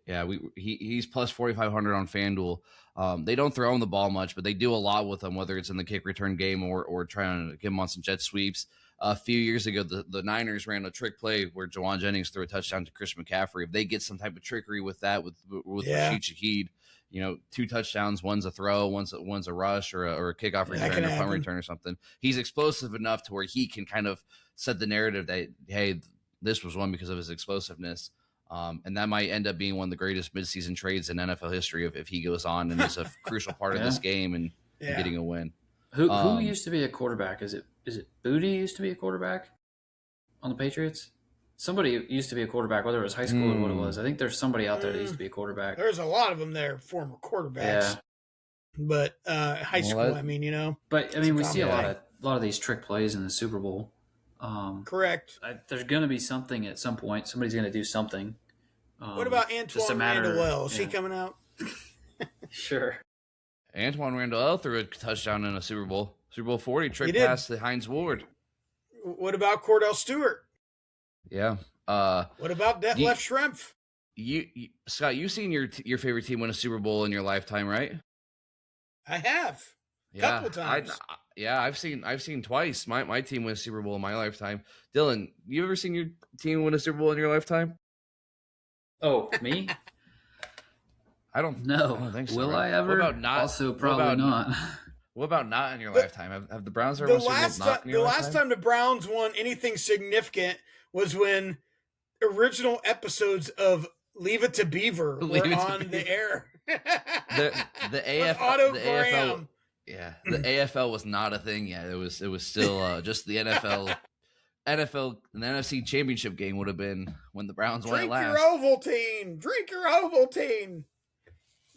Yeah, he's plus 4,500 on FanDuel. They don't throw him the ball much, but they do a lot with him, whether it's in the kick return game or trying to get him on some jet sweeps. A few years ago, the Niners ran a trick play where Jawan Jennings threw a touchdown to Christian McCaffrey. If they get some type of trickery with that, with Rashid Shaheed, 2 touchdowns, one's a throw, one's a rush or a kickoff return, or a punt return or something. He's explosive enough to where he can kind of set the narrative that, hey, this was won because of his explosiveness. And that might end up being one of the greatest midseason trades in NFL history if he goes on and is a crucial part of this game and getting a win. Who used to be a quarterback? Is it Booty used to be a quarterback on the Patriots? Somebody used to be a quarterback, whether it was high school or what it was. I think there's somebody out there that used to be a quarterback. There's a lot of them there, former quarterbacks. Yeah. But high school, But we see a lot of these trick plays in the Super Bowl. Correct. There's going to be something at some point. Somebody's going to do something. What about Antoine Randall? Is he coming out? Sure. Antoine Randall threw a touchdown in a Super Bowl 40 trick pass to Hines Ward. What about Cordell Stewart? Yeah. What about Detlef Schrempf? Scott, you've seen your favorite team win a Super Bowl in your lifetime, right? I have. A couple times. I've seen twice. My team win a Super Bowl in my lifetime. Dylan, you ever seen your team win a Super Bowl in your lifetime? Oh, me? I don't think so. Will I ever? What about not? Also, probably not. What about not in your lifetime? Have the Browns ever won a Super Bowl not in your lifetime? The last time the Browns won anything significant was when original episodes of Leave It to Beaver were on the air. The AFL. Yeah, the AFL was not a thing yet. It was still just the NFL. NFL and the NFC Championship game would have been when the Browns won it last. Drink your Ovaltine.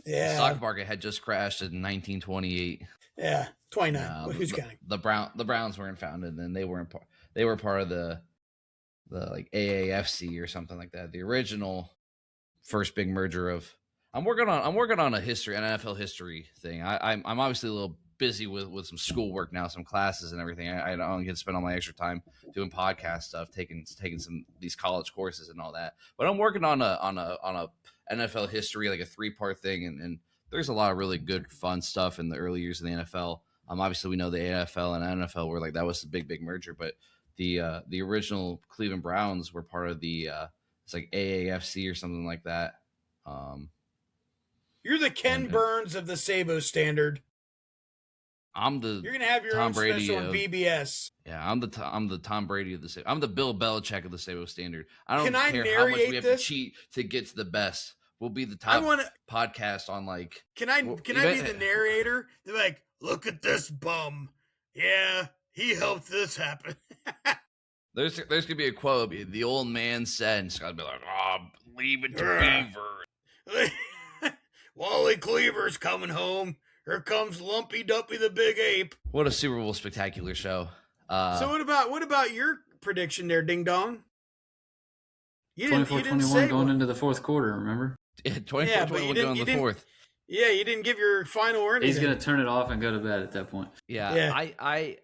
Yeah. The stock market had just crashed in 1928. Yeah, 29. Who's counting? The Browns weren't founded, and they were part of the like AAFC or something like that. The original first big merger of. I'm working on an NFL history thing. I'm obviously a little busy with some schoolwork now, some classes and everything. I don't get to spend all my extra time doing podcast stuff, taking some these college courses and all that. But I'm working on a NFL history, like a 3-part thing, and there's a lot of really good fun stuff in the early years of the NFL. Obviously we know the AFL and NFL were like that was the big merger, but the original Cleveland Browns were part of the it's like AAFC or something like that. You're the Ken Burns of the Sabo Standard. You're gonna have your Tom own Brady special on BBS. Yeah, I'm the Tom Brady of the Sabo. I'm the Bill Belichick of the Sabo Standard. I don't care how much we have to cheat to get to the best. We'll be the top podcast on like. Can I be the narrator? They're like, look at this bum. Yeah, he helped this happen. There's gonna be a quote. The old man said, and Scott'll be like, "Oh, leave it to Beaver." Wally Cleaver's coming home. Here comes Lumpy Dumpy the Big Ape. What a Super Bowl spectacular show. So what about your prediction there, Ding Dong? 24-21 going into the fourth quarter, remember? Yeah, 24-21 going into the fourth. Yeah, you didn't give your final or anything. He's going to turn it off and go to bed at that point. Yeah. I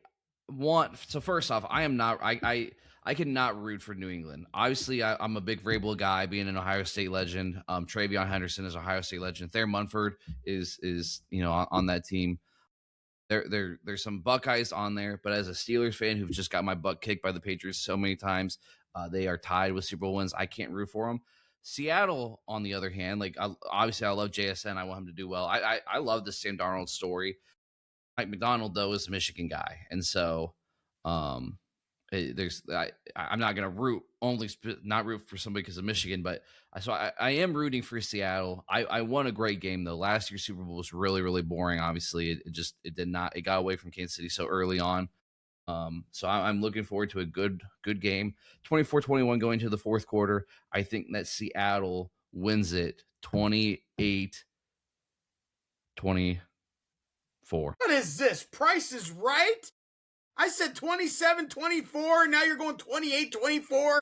want – so first off, I am not – I cannot root for New England. Obviously, I'm a big Vrabel guy, being an Ohio State legend. Travion Henderson is Ohio State legend. Thayer Munford is on that team. There's some Buckeyes on there, but as a Steelers fan who've just got my butt kicked by the Patriots so many times, they are tied with Super Bowl wins. I can't root for them. Seattle, on the other hand, like obviously I love JSN. I want him to do well. I love the Sam Darnold story. Mike McDonald though is a Michigan guy, and so I'm not going to not root for somebody because of Michigan, but I am rooting for Seattle. I won a great game though. Last year's Super Bowl was really, really boring. Obviously, it got away from Kansas City so early on. So I'm looking forward to a good game. 24-21 going to the fourth quarter. I think that Seattle wins it 28-24. What is this? Price is Right? I said 27-24. Now you're going 28-24.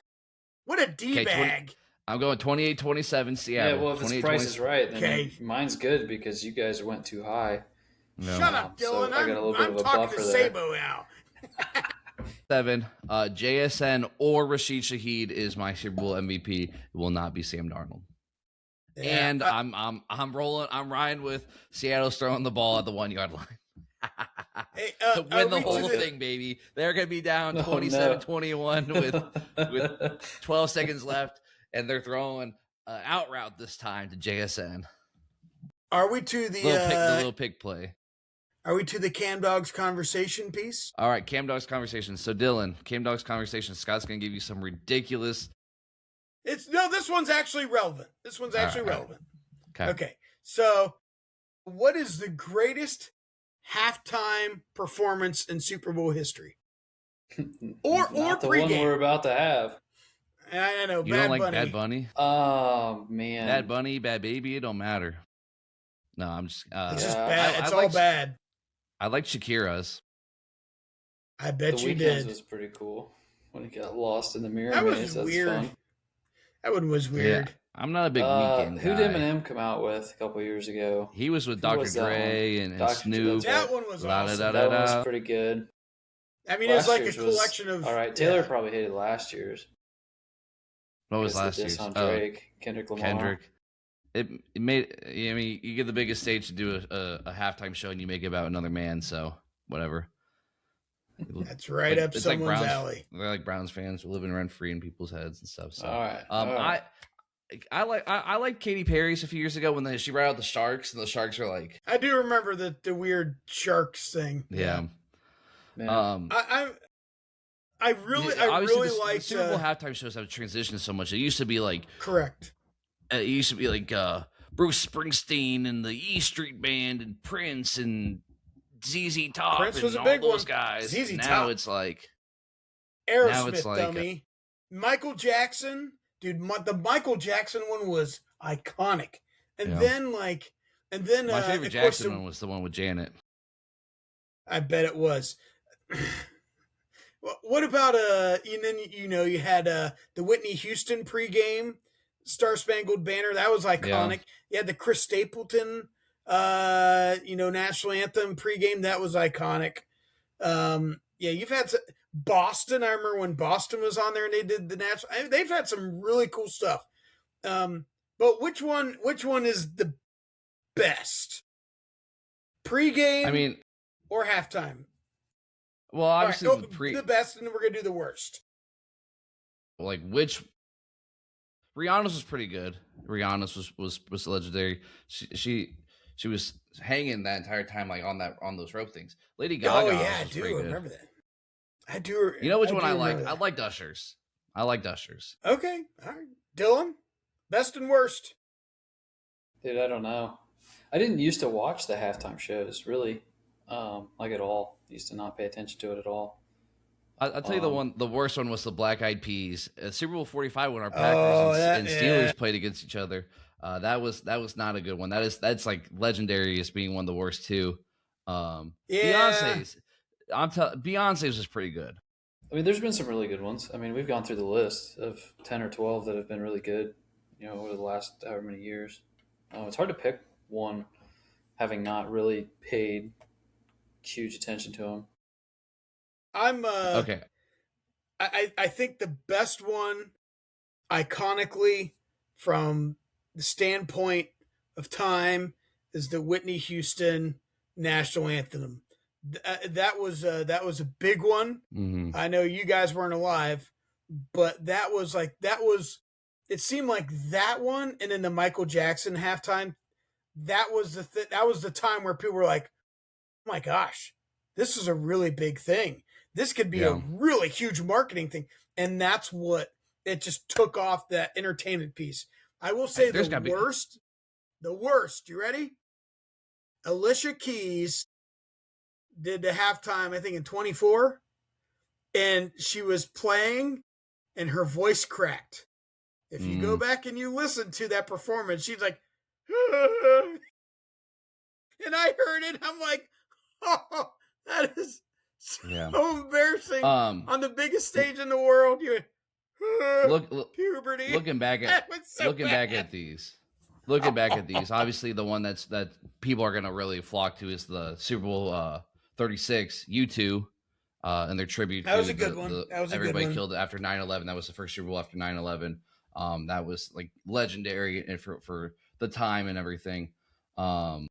What a D-bag. I'm going 28-27 Seattle. Yeah, well, if it's Price is Right, then mine's good because you guys went too high. No. Shut up, Dylan. So I'm talking to Sabo now. 7. JSN or Rashid Shaheed is my Super Bowl MVP. It will not be Sam Darnold. Yeah, and I'm rolling. I'm riding with Seattle's throwing the ball at the 1-yard line. Hey, to win the whole thing, baby. They're going to be down 27-21 with 12 seconds left, and they're throwing out route this time to JSN. Are we to the little pick play? Are we to the CamDog's conversation piece? All right, CamDog's conversation. So Dylan, CamDog's conversation. Scott's going to give you some ridiculous. This one's actually relevant. This one's actually relevant. Right. Okay. So, what is the greatest halftime performance in Super Bowl history? Or Not the pregame. One we're about to have. I know. You don't like Bad Bunny? Oh man, Bad Bunny, Bad Baby. It don't matter. No, I'm just. It's just bad. It's all bad. I like Shakira's. I bet the you Weeknd's did. Was pretty cool when he got lost in the mirror. That was weird. Fun. That one was weird. Yeah, I'm not a big Weeknd guy. Who did Eminem come out with a couple years ago? He was with Dr. Dre and Snoop. That one was awesome. That one was pretty good. I mean, it's like a collection of. All right, Taylor probably hated last year's. What was last year's? Drake, Kendrick Lamar. Kendrick. It made. I mean, you get the biggest stage to do a halftime show, and you make it about another man. So whatever. That's right up someone's alley. They're like Browns fans living rent free in people's heads and stuff. So all right. I like Katy Perry's a few years ago when she brought out the Sharks, and the Sharks are like. I do remember the weird Sharks thing. Yeah. I really like the Super Bowl halftime shows have transitioned so much. It used to be like correct. It used to be like Bruce Springsteen and the E Street Band and Prince and ZZ Top Prince was and a big all those one. guys. ZZ now Top. it's like Aerosmith, dummy. Michael Jackson, dude. The Michael Jackson one was iconic, and then my favorite Jackson one was the one with Janet. I bet it was. What about you had the Whitney Houston pregame Star Spangled Banner, that was iconic. You had the Chris Stapleton national anthem pregame, that was iconic. You've had Boston. I remember when Boston was on there and they did the national. They've had some really cool stuff. But which one is the best? Pregame, or halftime? Well, obviously the best, and then we're gonna do the worst. Like which? Rihanna's was pretty good. Rihanna's was legendary. She was hanging that entire time, like on those rope things. Lady Gaga. Oh yeah, I do remember that. I do. You know which one I like? I liked Usher's. Okay, all right, Dylan, best and worst. Dude, I don't know. I didn't used to watch the halftime shows really, like at all. I used to not pay attention to it at all. I'll tell you the worst one was the Black Eyed Peas. Super Bowl 45 when our Packers and Steelers played against each other. That was not a good one. That's like legendary as being one of the worst too. Beyonce's was pretty good. I mean, there's been some really good ones. I mean, we've gone through the list of 10 or 12 that have been really good, over the last however many years. It's hard to pick one, having not really paid huge attention to them. I'm okay. I think the best one, iconically, from the standpoint of time, is the Whitney Houston national anthem. That was a big one. Mm-hmm. I know you guys weren't alive, but that was. It seemed like that one, and then the Michael Jackson halftime. That was the time where people were like, "Oh my gosh, this is a really big thing. This could be a really huge marketing thing." And that's what it just took off, that entertainment piece. I will say the worst. You ready? Alicia Keys did the halftime, I think in 24, and she was playing and her voice cracked. If you go back and you listen to that performance, she's like, and I heard it. I'm like, oh, that is so embarrassing on the biggest stage in the world. You puberty. Looking back at these, obviously the one that people are gonna really flock to is the Super Bowl 36 U2 and their tribute. That was a good one. Everybody killed it after 9/11. That was the first Super Bowl after 9/11. That was like legendary for the time and everything. And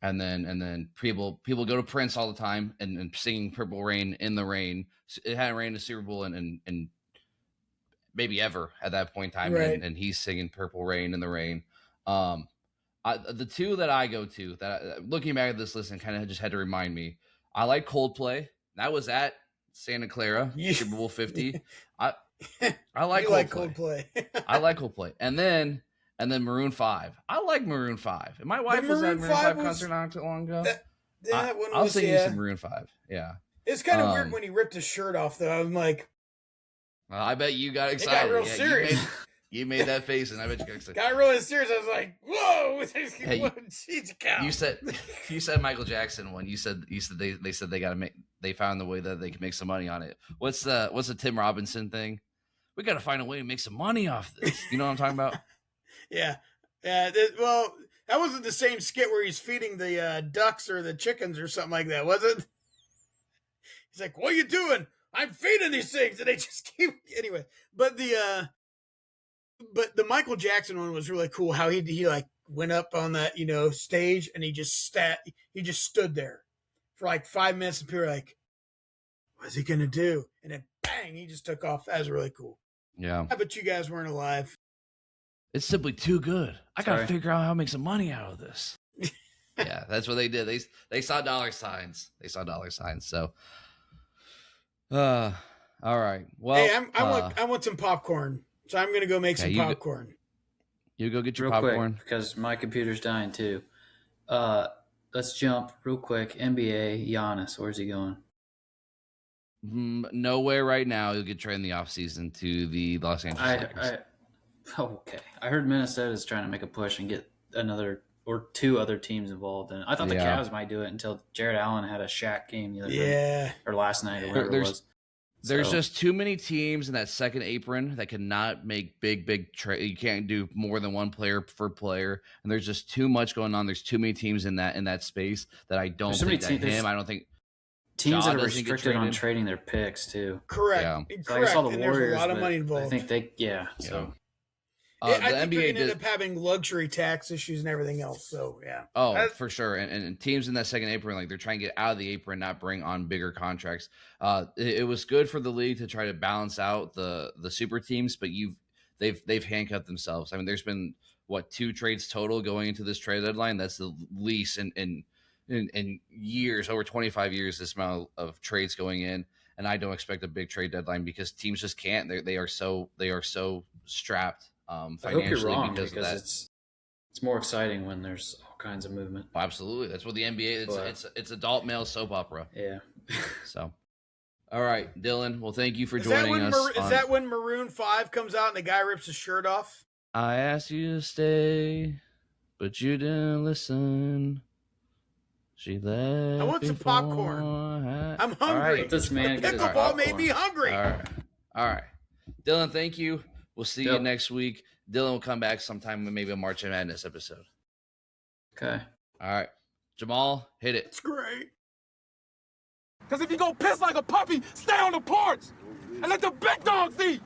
then people go to Prince all the time and singing Purple Rain in the rain. It hadn't rained a Super Bowl and maybe ever at that point in time. Right. And he's singing Purple Rain in the rain. The two that I go to that looking back at this list and kind of just had to remind me, I like Coldplay. That was at Santa Clara, Super Bowl 50. I like Coldplay. I like Coldplay. And then Maroon 5. I like Maroon 5. And my wife was at Maroon 5 concert not too long ago. I'll sing you some Maroon 5. Yeah. It's kind of weird when he ripped his shirt off, though. I'm like, I bet you got excited. It got real serious. You made that face, and I bet you got excited. Got really serious. I was like, "Whoa!" Jeez, cow. You said Michael Jackson one. You said they said they found the way that they can make some money on it. What's the Tim Robinson thing? We got to find a way to make some money off this. You know what I'm talking about? Yeah. Well, that wasn't the same skit where he's feeding the ducks or the chickens or something like that, was it? He's like, "What are you doing? I'm feeding these things," and they just keep anyway. But the Michael Jackson one was really cool. How he like went up on that stage and he just stood there for like 5 minutes and people were like, "What's he gonna do?" And then bang, he just took off. That was really cool. Yeah. But you guys weren't alive. It's simply too good. I gotta figure out how to make some money out of this. Yeah, that's what they did. They saw dollar signs. So, all right. Well, hey, I want some popcorn. So I'm going to go make some popcorn. You go get your real popcorn. Quick, because my computer's dying too. Let's jump real quick. NBA, Giannis, where's he going? Nowhere right now. He'll get traded in the offseason to the Los Angeles Lakers. Okay. I heard Minnesota's trying to make a push and get another or two other teams involved. And I thought the Cavs might do it until Jared Allen had a Shaq game the other night, or last night or whatever it was. There's just too many teams in that second apron that cannot make big trade. You can't do more than one player per player, and there's just too much going on. There's too many teams in that space that I don't think I don't think teams that are restricted on trading their picks too. Correct. Yeah. So I saw the Warriors. There's a lot of money involved. I think So. I think they're going to end up having luxury tax issues and everything else. So, yeah. Oh, for sure. And teams in that second apron, like they're trying to get out of the apron, not bring on bigger contracts. It was good for the league to try to balance out the super teams, but they've handcuffed themselves. I mean, there's been 2 trades total going into this trade deadline. That's the least in years, over 25 years, this amount of trades going in. And I don't expect a big trade deadline because teams just can't. They are so strapped. I hope you're wrong because it's more exciting when there's all kinds of movement. Oh, absolutely, that's what the NBA. It's adult male soap opera. Yeah. So, all right, Dylan. Well, thank you for joining us. Is that when Maroon 5 comes out and the guy rips his shirt off? I asked you to stay, but you didn't listen. She left. I want some popcorn. I'm hungry. Right. This man pickleball made me hungry. All right. Dylan, thank you. We'll see you next week. Dylan will come back sometime, maybe a March Madness episode. Okay. All right. Jamal, hit it. It's great. Because if you go piss like a puppy, stay on the porch and let the big dogs eat.